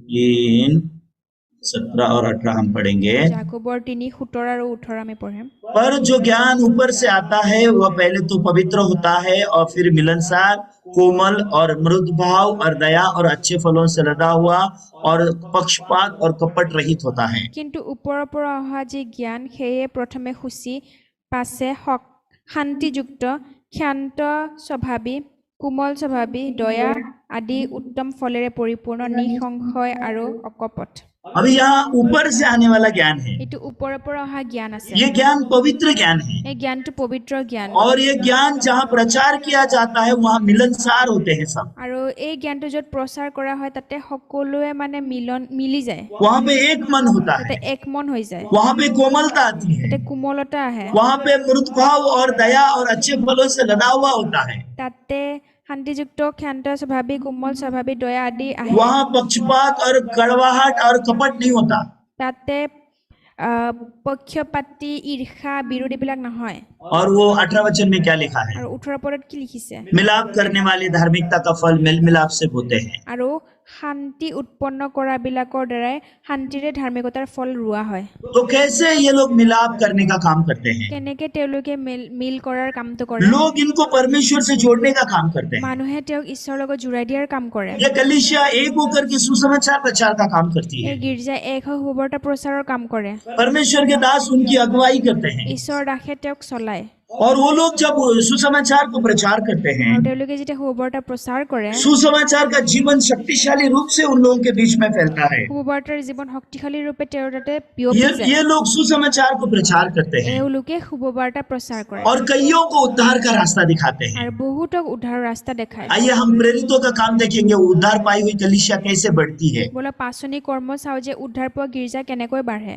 3 17 और 18 हम पढ़ेंगे। যাকোবৰ 3 17 আৰু 18 আমি পঢ়িম। पर जो ज्ञान ऊपर से आता है वह पहले तो पवित्र होता है और फिर मिलनसार, कोमल और मृदु भाव और दया और अच्छे फलों से लदा हुआ और पक्षपात और कपट रहित होता है। কিন্তু ওপৰৰ পৰা অহা যি জ্ঞান সেয়ে প্ৰথমে সুচি, পাছে শান্তিযুক্ত, ক্ষান্ত স্বভাৱী, কোমল স্বভাৱী, দয়া আদি উত্তম ফলেৰে পৰিপূৰ্ণ, নিঃসংশয় আৰু অকপট। अभी यहाँ ऊपर से आने वाला ज्ञान है। এইটো ওপৰৰ পৰা অহা জ্ঞান আছে। ये ज्ञान पवित्र ज्ञान है এই জ্ঞানটো পবিত্ৰ জ্ঞান। और ये ज्ञान जहाँ प्रचार किया जाता है वहाँ मिलनसार होते हैं सब। আৰু এই জ্ঞানটো য'ত প্ৰচাৰ কৰা হয় তাতে সকলোৱে মানে মিলি যায়, वहाँ पे एक मन होता তাতে है, এক মন হৈ যায়, वहाँ पे कोमलता आती है, তাতে কোমলতা আহে, वहाँ पे मृदुभाव और दया और अच्छे फलों से लदा हुआ होता है, তাতে শান্তিযুক্ত, ক্ষান্ত স্বভাৱী, কোমল স্বভাৱী, দয়া আদি আহে। वहाँ पक्षपात और कड़वाहट और कपट नहीं होता। তাতে পক্ষপাতি, ঈৰ্ষা, বিৰোধ এইবিলাক নহয়। और वो 18 वचन में क्या लिखा है? আৰু 18 পদত কি লিখিছে? मिलाप करने वाली धार्मिकता का फल मेल मिलाप से होते हैं। আৰু শান্তি উৎপন্ন কৰা বিলাকৰ দ্বাৰাই শান্তিৰে ধাৰ্মিকতাৰ ফল ৰোৱা হয়। तो कैसे ये लोग मिलाप करने का काम करते हैं? কেনেকে তেওঁলোকে মিল কৰাৰ কামটো কৰে? लोग इनको परमेश्वर से जोड़ने का काम करते हैं। মানুহে তেওঁক ঈশ্বৰৰ লগত জোৰাই দিয়াৰ কাম কৰে। ये कलीसिया एक होकर के सुसमाचार प्रचार का काम करती है। এই গীৰ্জা এক হৈ সুবাৰ্তা প্ৰচাৰৰ কাম কৰে। परमेश्वर के दास उनकी अगुवाई करते हैं ঈশ্বৰৰ দাসে তেওঁক চলায়। और वो लोग जब सुसमाचार को प्रचार करते हैं, আৰু তেওঁলোকে যেতিয়া সুবাৰ্তা প্ৰচাৰ কৰে, सुसमाचार का जीवन शक्तिशाली रूप से उन लोगों के बीच में फैलता है। সুবাৰ্তাৰ জীৱন শক্তিশালী ৰূপে তেওঁৰ তাতে বিয়পি যায়। ये लोग सुसमाचार को प्रचार करते हैं এওঁলোকে সুবাৰ্তা প্ৰচাৰ কৰে और कईयों को उद्धार का रास्ता दिखाते हैं। আৰু বহুতক উদ্ধাৰৰ ৰাস্তা দেখায়। आइए हम प्रेरितों का काम देखेंगे, उद्धार पाई हुई कलीसिया कैसे बढ़ती है। বোলা পাচনি কৰ্ম চাওঁ যে উদ্ধাৰ পোৱা গীৰ্জা কেনেকৈ বাঢ়ে।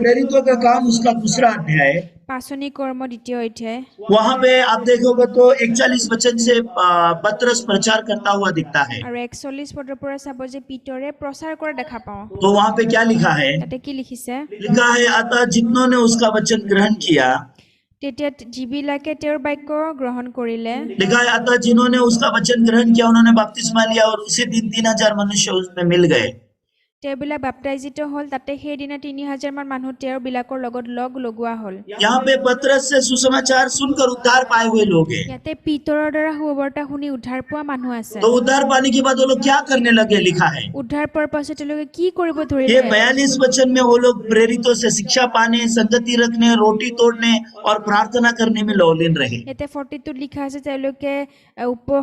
प्रेरितों का काम उसका 2 अध्याय, পাচনি কৰ্ম 2 অধ্যায়, वहाँ पे आप देखोगे तो 41 वचन से पतरस प्रचार करता हुआ दिखता है। আৰু 41 পদৰ পৰা চাব যে পিতৰে প্ৰচাৰ কৰা দেখা পাওঁ। तो वहाँ पे क्या लिखा है? তাতে কি লিখিছে? लिखा है, अतः जितनों ने उसका वचन ग्रहण किया তেতিয়া যিবিলাকে তেওঁৰ বাক্য গ্ৰহণ কৰিলে लिखा है अतः जिन्होंने उसका वचन ग्रहण किया उन्होंने बपतिस्मा लिया और उसी दिन 3,000 मनुष्य उसमें मिल गए। তেওঁবিলাক বাপ্তাইজিত হ'ল তাতে সেইদিনা 3,000 মান মানুহ তেওঁৰ বিলাকৰ লগত লগ লগোৱা হ'ল यहाँ पे पतरस से सुसमाचार सुनकर उद्धार पाए हुए लोग हैं। ইয়াতে পিতৰৰ দ্বাৰা সুবাৰ্তা শুনি উদ্ধাৰ পোৱা মানুহ আছে तो उद्धार पाने के बाद वो लोग क्या करने लगे, लिखा है উদ্ধাৰ পোৱাৰ পাছত তেওঁলোকে কি কৰিব ये ধৰিলে 42 वचन में वो लोग प्रेरितों से शिक्षा पाने, संगति रखने, रोटी तोड़ने और प्रार्थना करने में लौलीन रहे। ইয়াতে 42 লিখা আছে তেওঁলোকে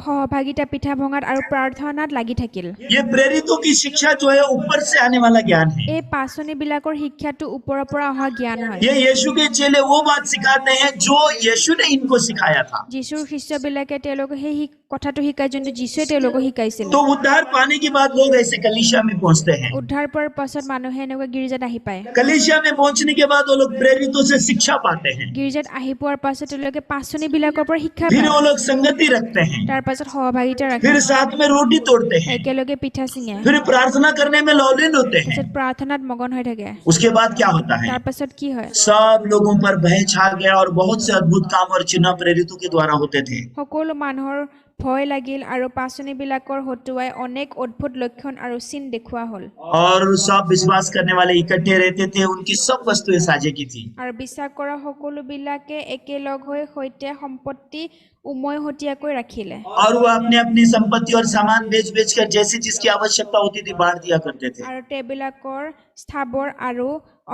সহভাগিতা পিঠা ভঙাত আৰু প্ৰাৰ্থনাত লাগি থাকিল ये प्रेरितों की शिक्षा जो है ऊपर से आने वाला ज्ञान है। এই পাচনি বিলাকৰ শিক্ষাটো ওপৰৰ পৰা অহা জ্ঞান হয় ये यीशु के चेले वो बात सिखाते हैं जो यीशु ने इनको सिखाया था। যীশুৰ শিষ্যবিলাকে তেওঁলোকক সেই কথাটো শিকাই যোনটো যীশুৱে তেওঁলোকক শিকাইছিল तो उद्धार पाने के बाद लोग ऐसे कलीसिया में पहुंचते हैं। উদ্ধাৰ পোৱাৰ পাছত মানুহে এনেকুৱা গীৰ্জাত আহি পায় कलीसिया में पहुंचने के बाद वो लोग प्रेरितों से शिक्षा पाते हैं। গীৰ্জাত আহি পোৱাৰ পাছত তেওঁলোকে পাচনি বিলাকৰ পৰা শিক্ষা फिर পায় वो लोग संगति रखते हैं, তাৰ পাছত সহভাগিতা ৰাখে फिर साथ में रोटी तोड़ते हैं, একেলগে পিঠা চিঙে फिर प्रार्थना करने में लौलीन होते हैं। তাৰপিছত প্ৰাৰ্থনাত মগন হৈ থাকে उसके बाद क्या होता है? তাৰ পাছত কি হয় सब लोगों पर भय छा गया और बहुत से अद्भुत काम और चिन्ह प्रेरितों के द्वारा होते थे। সকলো মানুহৰ ভয় লাগিল আৰু পাচনি বিলাকৰ হতুৱাই অনেক অদ্ভুত লক্ষণ আৰু চিন দেখুৱা হ'ল और सब विश्वास करने वाले इकट्ठे रहते थे, उनकी सब वस्तुएं साझे की थी। আৰু বিশ্বাস কৰা সকলো বিলাকে একেলগ হৈ সৈতে সম্পত্তি উমৈহতীয়াকৈ ৰাখিলে और वो अपने अपनी संपत्ति और सामान बेच बेच कर जैसी जिसकी आवश्यकता होती थी बांट दिया करते थे। আৰু তেওঁবিলাকৰ স্থাবৰ আৰু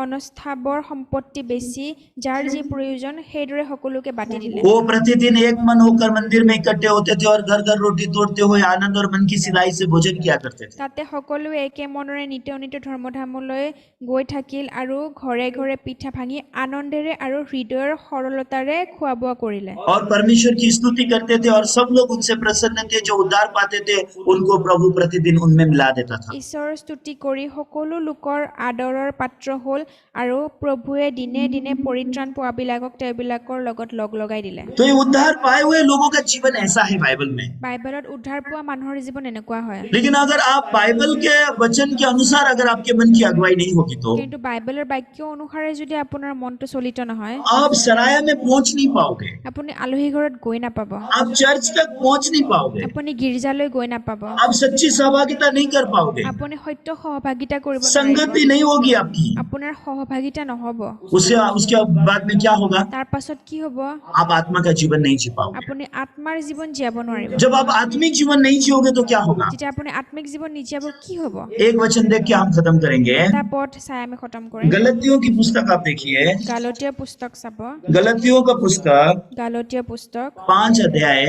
অনস্থাবৰ সম্পত্তি বেছি যাৰ যি প্ৰয়োজন সেইদৰে সকলোকে বাটি দিলে वो प्रतिदिन एक मन होकर मंदिर में इकट्ठे होते थे और घर घर रोटी तोड़ते हुए आनंद और मन की सिलाई से भोजन किया करते थे। তাতে সকলোৱে একে মনেৰে নিত্য নিত্য ধৰ্মধামলৈ গৈ থাকিল আৰু ঘৰে ঘৰে পিঠা ভাঙি আনন্দেৰে আৰু হৃদয়ৰ সৰলতাৰে খোৱা বোৱা কৰিলে और परमेश्वर की स्तुति करते थे और सब लोग उनसे प्रसन्न थे। जो उद्धार पाते थे उनको प्रभु प्रतिदिन उनमें मिला देता था। ঈশ্বৰৰ স্তুতি কৰি সকলো লোকৰ আদৰৰ পাত্ৰ হ'ল আৰু প্ৰভুৱে দিনে দিনে পৰিত্ৰাণ পোৱাবিলাকক তেওঁবিলাকৰ লগত লগ লগাই দিলে तो ये उद्धार पाए हुए लोगों का जीवन ऐसा है बाइबल में। বাইবেলত উদ্ধাৰ পোৱা মানুহৰ জীৱন এনেকুৱা হয় लेकिन अगर आप बाइबल के वचन के अनुसार अगर आपके मन की अगुवाई नहीं होगी तो কিন্তু বাইবেলৰ বাক্য অনুসাৰে যদি আপোনাৰ মনটো চলিত নহয় आप सराया में पहुंच नहीं पाओगे, আপুনি আলহী ঘৰত গৈ নাপাব आप चर्च तक पहुंच नहीं पाओगे, আপুনি গীৰ্জালৈ গৈ নাপাব आप सच्ची सहभागिता नहीं कर पाओगे, আপুনি সত্য সহভাগিতা কৰিব নোৱাৰিব संगति नहीं होगी आपकी। আপোনাৰ সহভাগিতা নহব उसके बाद में क्या होगा? তাৰ পাছত কি হ'ব आप आत्मा का जीवन नहीं जी पाओगे। আপুনি আত্মাৰ জীৱন জীয়াব নোৱাৰিব जब आप आत्मिक जीवन नहीं जियोगे तो क्या होगा? যেতিয়া আপুনি আত্মিক জীৱন নিজিয়াব কি হ'ব एक वचन देख के हम खत्म करेंगे। এটা পদ চাই আমি খতম কৰিম गलतियों की पुस्तक आप देखिए, গালতীয় পুস্তক চাব गलतियों का पुस्तक গালতীয় পুস্তক 5 अध्याय।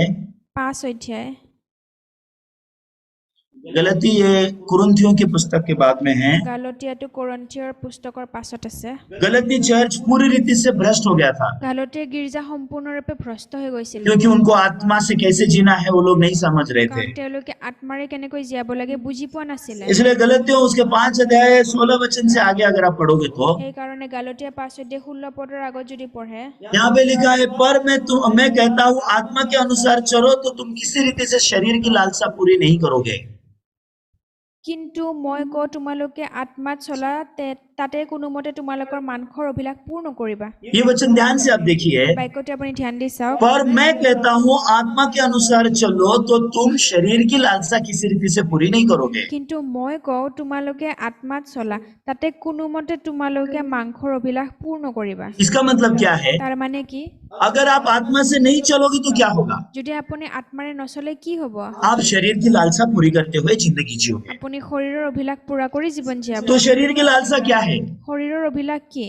5 অধ্যায় गलती ये कुरिन्थियों की पुस्तक के बाद में है। গালতীয়াটো কৰিন্থিয়ৰ পুস্তকৰ পাছত আছে गलती चर्च पूरी रीति से भ्रष्ट हो गया था গালতীয় গীৰ্জা সম্পূৰ্ণৰূপে ভ্ৰষ্ট হৈ গৈছিল क्योंकि उनको आत्मा से कैसे जीना है वो लोग नहीं समझ रहे थे। কাৰণ তেওঁলোকে আত্মাৰে কেনেকৈ জীয়াব লাগে বুজি পোৱা নাছিলে इसलिए गलतियों उसके 5 अध्याय 16 वचन से आगे अगर आप पढ़ोगे तो সেইকাৰণে গালতীয়া 5 অধ্যায় 16 পদৰ আগত যদি পঢ়ে यहाँ पे लिखा है, पर मैं कहता हूँ आत्मा के अनुसार चलो तो तुम किसी रीति से शरीर की लालसा पूरी नहीं करोगे। কিন্তু মই কওঁ তোমালোকে আত্মাত চলা তাতে কোনো মতে তোমালোকৰ মানসৰ অভিলাষ পূৰ্ণ কৰিবা ये वचन ध्यान से आप देखिए, বাক্যটো আপুনি ধ্যান দি চাওক पर मैं कहता हूँ आत्मा के अनुसार चलो तो तुम शरीर की लालसा किसी रीति से पूरी नहीं करोगे। কিন্তু মই কওঁ তোমালোকে আত্মাত চলা তাতে কোনো মতে তোমালোকে মাংসৰ অভিলাষ পূৰ্ণ কৰিবা इसका मतलब क्या है? তাৰ মানে কি अगर आप आत्मा से नहीं चलोगे तो क्या होगा? যদি আপুনি আত্মাৰে নচলে কি হ'ব आप शरीर की लालसा पूरी करते हुए जिंदगी जियोगे। আপুনি শৰীৰৰ অভিলাষ পুৰা কৰি জীৱন জীয়াব तो शरीर की लालसा क्या है? শৰীৰৰ অভিলাষ কি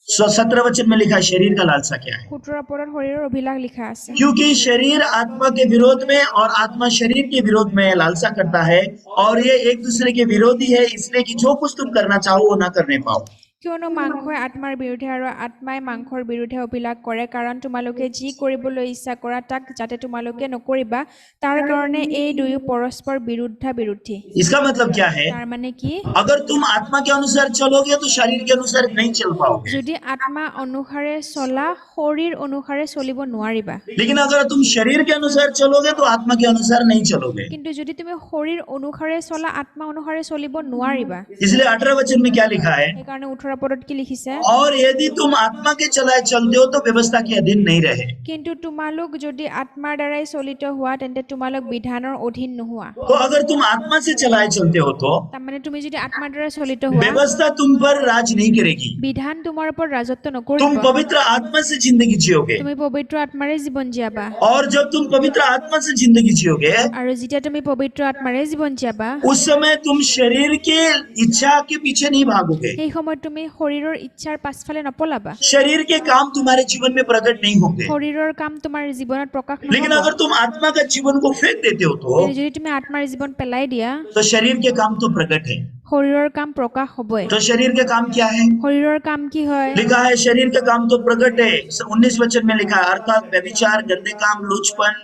17 वचन में लिखा है शरीर का लालसा क्या है। 17 পদত শৰীৰৰ অভিলাষ লিখা আছে क्योंकि शरीर आत्मा के विरोध में और आत्मा शरीर के विरोध में लालसा करता है और ये एक दूसरे के विरोधी है, इसलिए कि जो कुछ तुम करना चाहो वो ना करने पाओ। কিয়নো মাংসই আত্মাৰ বিৰুদ্ধে আৰু আত্মাই মাংসৰ বিৰুদ্ধে অভিলাষ কৰে কাৰণ তোমালোকে যি কৰিবলৈ ইচ্ছা কৰা তাক যাতে তোমালোকে নকৰিবা তাৰ কাৰণে এই দুয়ো পৰস্পৰ বিৰুদ্ধী इसका मतलब क्या है? তাৰ মানে কি अगर तुम आत्मा के अनुसार चलोगे तो शरीर के अनुसार नहीं चल पाओगे, যদি আত্মা অনুসাৰে চলা শৰীৰ অনুসাৰে চলিব নোৱাৰিবা लेकिन अगर तुम शरीर के अनुसार चलोगे तो आत्मा के अनुसार नहीं चलोगे। কিন্তু যদি তুমি শৰীৰ অনুসাৰে চলা আত্মা অনুসাৰে চলিব নোৱাৰিবা इसलिए 18 वचन में क्या लिखा है? সেইকাৰণে 18 পদত কি লিখিছে और यदि तुम आत्मा के चलाए चलते हो तो व्यवस्था के अधीन नहीं रहे। কিন্তু তোমালোক যদি আত্মাৰ দ্বাৰাই চলিত হোৱা তেন্তে তোমালোক বিধানৰ অধীন নোহোৱা तो अगर तुम आत्मा से चलाए चलते हो तो তাৰমানে তুমি যদি আত্মাৰ দ্বাৰা চলিত হোৱা व्यवस्था तुम पर राज नहीं करेगी। বিধান তোমাৰ ওপৰত ৰাজত্ব तुम নকৰিব पवित्र आत्मा से जिंदगी जियोगे, তুমি পবিত্ৰ আত্মাৰে জীৱন জীয়াবা और जब तुम पवित्र आत्मा से जिंदगी जियोगे আৰু যেতিয়া তুমি পবিত্ৰ আত্মাৰে জীৱন জীয়াবা उस समय तुम शरीर के इच्छा के पीछे नहीं भागोगे। সেই সময়ত তুমি শৰীৰৰ ইচ্ছাৰ পাছফালে নপলাবা शरीर के काम तुम्हारे जीवन में प्रकट नहीं होंगे। শৰীৰৰ কাম তোমাৰ জীৱনত প্ৰকাশ लेकिन নহব अगर तुम आत्मा का जीवन को फेंक देते हो কিন্তু যদি তুমি आत्मार जीवन पेलाई दिया तो शरीर के काम तो प्रकट है। শৰীৰৰ কাম প্ৰকাশ হ'বই तो शरीर के काम क्या है? শৰীৰৰ কাম কি হয় लिखा है शरीर के काम तो प्रकट है। 19 वचन में लिखा है, अर्थात व्यभिचार, गंदे काम, लुचपन,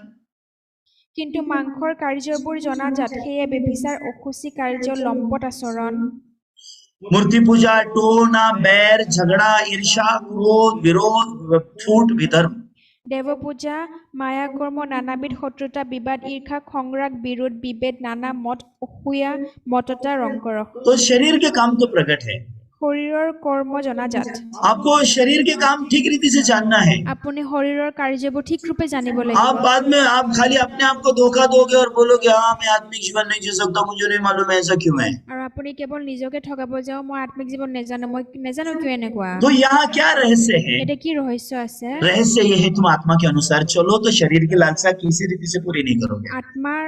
কিন্তু মাংসৰ কাৰ্যবোৰ জনাজাত সেয়ে ব্যভিচাৰ অসুচি কাৰ্য লম্পট আচৰণ मूर्ति पूजा, टोना, बैर, झगड़ा, ईर्ष्या, क्रोध, विरोध, फूट, विधर्म। দেৱপূজা মায়াকৰ্ম নানাবিধ শত্ৰুতা বিবাদ ঈৰ্ষা খংৰাগ বিৰোধ বিভেদ নানা মত অসূয়া মততা ৰংকৰস तो शरीर के काम तो प्रकट है। শৰীৰৰ কৰ্ম জনাজাত आपको शरीर के काम ठीक रीति से जानना है। আপুনি শৰীৰৰ কাৰ্যবোৰ ঠিক ৰূপে জানিব লাগিব आप बाद में आप খালি अपने आप को धोखा दोगे और बोलोगे हाँ मैं आत्मिक जीवन नहीं जी सकता, मुझे नहीं मालूम है ऐसा क्यों है। আৰু আপুনি কেৱল নিজকে ঠগাব যাও মই আত্মিক জীৱন নেজানো কিয় এনেকুৱা तो यहाँ क्या रहस्य है? এটা কি ৰহস্য আছে रहस्य ये है, तुम आत्मा के अनुसार चलो तो शरीर की लालसा किसी रीति से पूरी नहीं करोगे। আত্মাৰ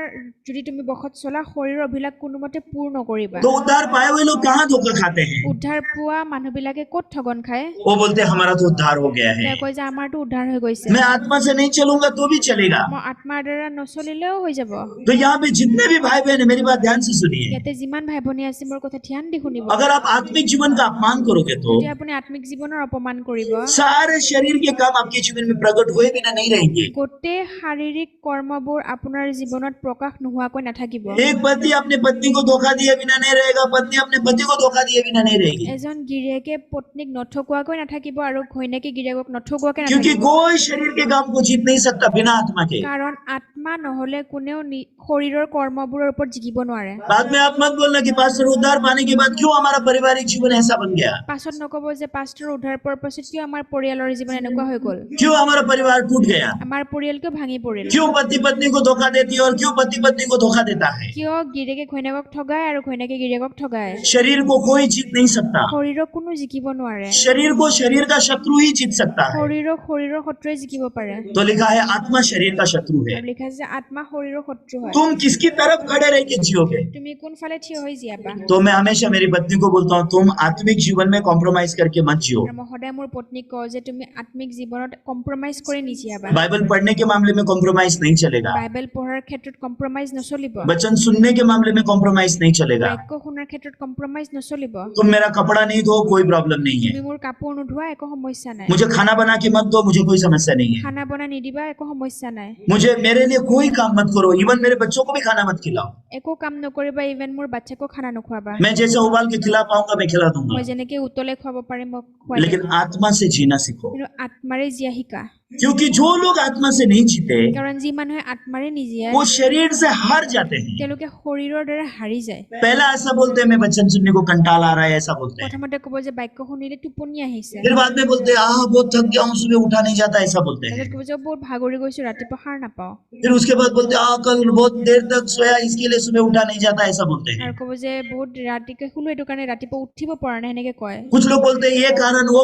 যদি তুমি বখত চলা শৰীৰৰ অভিলাষ কোনোমতে পূৰ্ণ কৰিবা तो उद्धार पाए हुए लोग कहाँ धोखा खाते हैं? উদ্ধাৰ পোৱা মানুহবিলাকে ক'ত ঠগন খায় वो बोलते हैं हमारा तो उद्धार हो गया है, তেওঁ কয় যে আমাৰটো উদ্ধাৰ হৈ গৈছে मैं आत्मा से नहीं चलूंगा तो भी चलेगा। মই আত্মাৰ দ্বাৰা নচলিলেও হৈ যাব तो यहाँ पे जितने भी भाई बहन है, मेरी बात ध्यान से सुनिए। ইয়াতে যিমান ভাই ভনী আছে মোৰ কথা ধ্যান দি শুনিব अगर आप आत्मिक जीवन का अपमान करोगे तो যদি আপুনি আত্মিক জীৱনৰ অপমান কৰিব सारे शरीर के काम आपके जीवन में प्रकट हुए बिना नहीं रहेंगे। গোটেই শাৰীৰিক কৰ্মবোৰ আপোনাৰ জীৱনত প্ৰকাশ নোহোৱাকৈ নাথাকিব एक पति अपने पत्नी को धोखा दिए बिना नहीं रहेगा, पत्नी अपने पति को धोखा दिए बिना नहीं रहेगी। এজন গিৰিয়েকে পত্নীক নঠগুৱাকৈ নাথাকিব আৰু ঘৈণীয়েকে গিৰিয়েকক নঠগুৱাকৈ क्योंकि নাথাকিব कोई शरीर के काम को जीत नहीं सकता बिना आत्मा के। কাৰণ আত্মা নহলে কোনেও শৰীৰৰ কৰ্মবোৰৰ ওপৰত জিকিব নোৱাৰে बाद में आप मत बोलना कि पास्टर उद्धार पाने के बाद क्यों हमारा पारिवारिक जीवन ऐसा बन गया, পাছত নকব যে পাষ্টৰ উদ্ধাৰ পোৱাৰ পাছত কিয় আমাৰ পৰিয়ালৰ জীৱন এনেকুৱা হৈ গ'ল क्यों हमारा परिवार टूट गया, আমাৰ পৰিয়াল কিয় ভাঙি পৰিল क्यों पति पत्नी को धोखा देती है और क्यों पति पत्नी को धोखा देता है। কিয় গিৰিয়েকে ঘৈণীয়েকক ঠগায় আৰু ঘৈণীয়েকে গিৰিয়েকক ঠগায় शरीर को कोई जीत नहीं सकता, শৰীৰক কোনো জিকিব নোৱাৰে शरीर को शरीर का शत्रु ही जीत सकता है। শৰীৰক শৰীৰৰ শত্ৰুৱে জিকিব পাৰে तो लिखा है आत्मा शरीर का शत्रु है। আৰু লিখা আছে যে আত্মা শৰীৰৰ শত্ৰু হয় तुम किसकी तरफ खड़े रह के जियोगे? তুমি কোনফালে থিয় হৈ জীয়াবা तो मैं हमेशा मेरी पत्नी को बोलता हूँ, तुम आत्मिक जीवन में कॉम्प्रोमाइज करके मत जियो। আৰু মই সদায় মোৰ পত্নীক কওঁ যে তুমি আত্মিক জীৱনত কম্প্ৰমাইজ কৰি নিজিয়াবা बाइबल पढ़ने के मामले में कॉम्प्रोमाइज नहीं चलेगा, বাইবেল পঢ়াৰ ক্ষেত্ৰত কম্প্ৰমাইজ নচলিব वचन सुनने के मामले में कॉम्प्रोमाइज नहीं चलेगा। বাক্য শুনাৰ ক্ষেত্ৰত কম্প্ৰমাইজ নচলিব तुम मेरा कपड़ा नहीं धो, कोई प्रॉब्लम नहीं है। তুমি মোৰ কাপোৰ নোধোৱা একো সমস্যা নাই मुझे खाना बना के मत दो, मुझे कोई समस्या नहीं है। খানা বনাই নিদিবা একো সমস্যা নাই मुझे मेरे लिए कोई काम मत करो, इवन मेरे बच्चों को भी खाना मत खिलाओ। একো কাম নকৰিবা ইভেন মোৰ বাচ্চাকো খানা নোখোৱাবা मैं जैसे उबाल के खिला पाऊंगा मैं खिला दूंगा, মই যেনেকে উতলে খুৱাব পাৰিম মই খুৱাই लेकिन দিম। आत्मा से जीना सीखो। কিন্তু আত্মাৰে জীয়া শিকা क्योंकि जो लोग आत्मा से नहीं जीते কাৰণ যি মানুহে আত্মাৰে নিজিয়াই वो शरीर से हार जाते हैं। তেওঁলোকে শৰীৰৰ দ্বাৰা হাৰি যায় पहला ऐसा बोलते हैं मैं वचन सुनने को कंटाल आ रहा है, ऐसा बोलते हैं। প্ৰথমতে ক'ব যে বাক্য শুনিলে টোপনি আহিছে फिर बाद में बोलते हैं बहुत थक गया हूँ, सुबह उठा नहीं जाता, ऐसा बोलते हैं। তাৰপিছত ক'ব যে বহুত ভাগৰি গৈছো ৰাতিপুৱা সাৰ নাপাওঁ फिर उसके बाद बोलते हैं कल बहुत देर तक सोया इसके लिए सुबह उठा नहीं जाता, ऐसा बोलते हैं। আৰু ক'ব যে বহুত ৰাতিকে শুলো এইটো কাৰণে ৰাতিপুৱা উঠিব পৰা নাই সেনেকে কয় कुछ लोग बोलते हैं ये कारण वो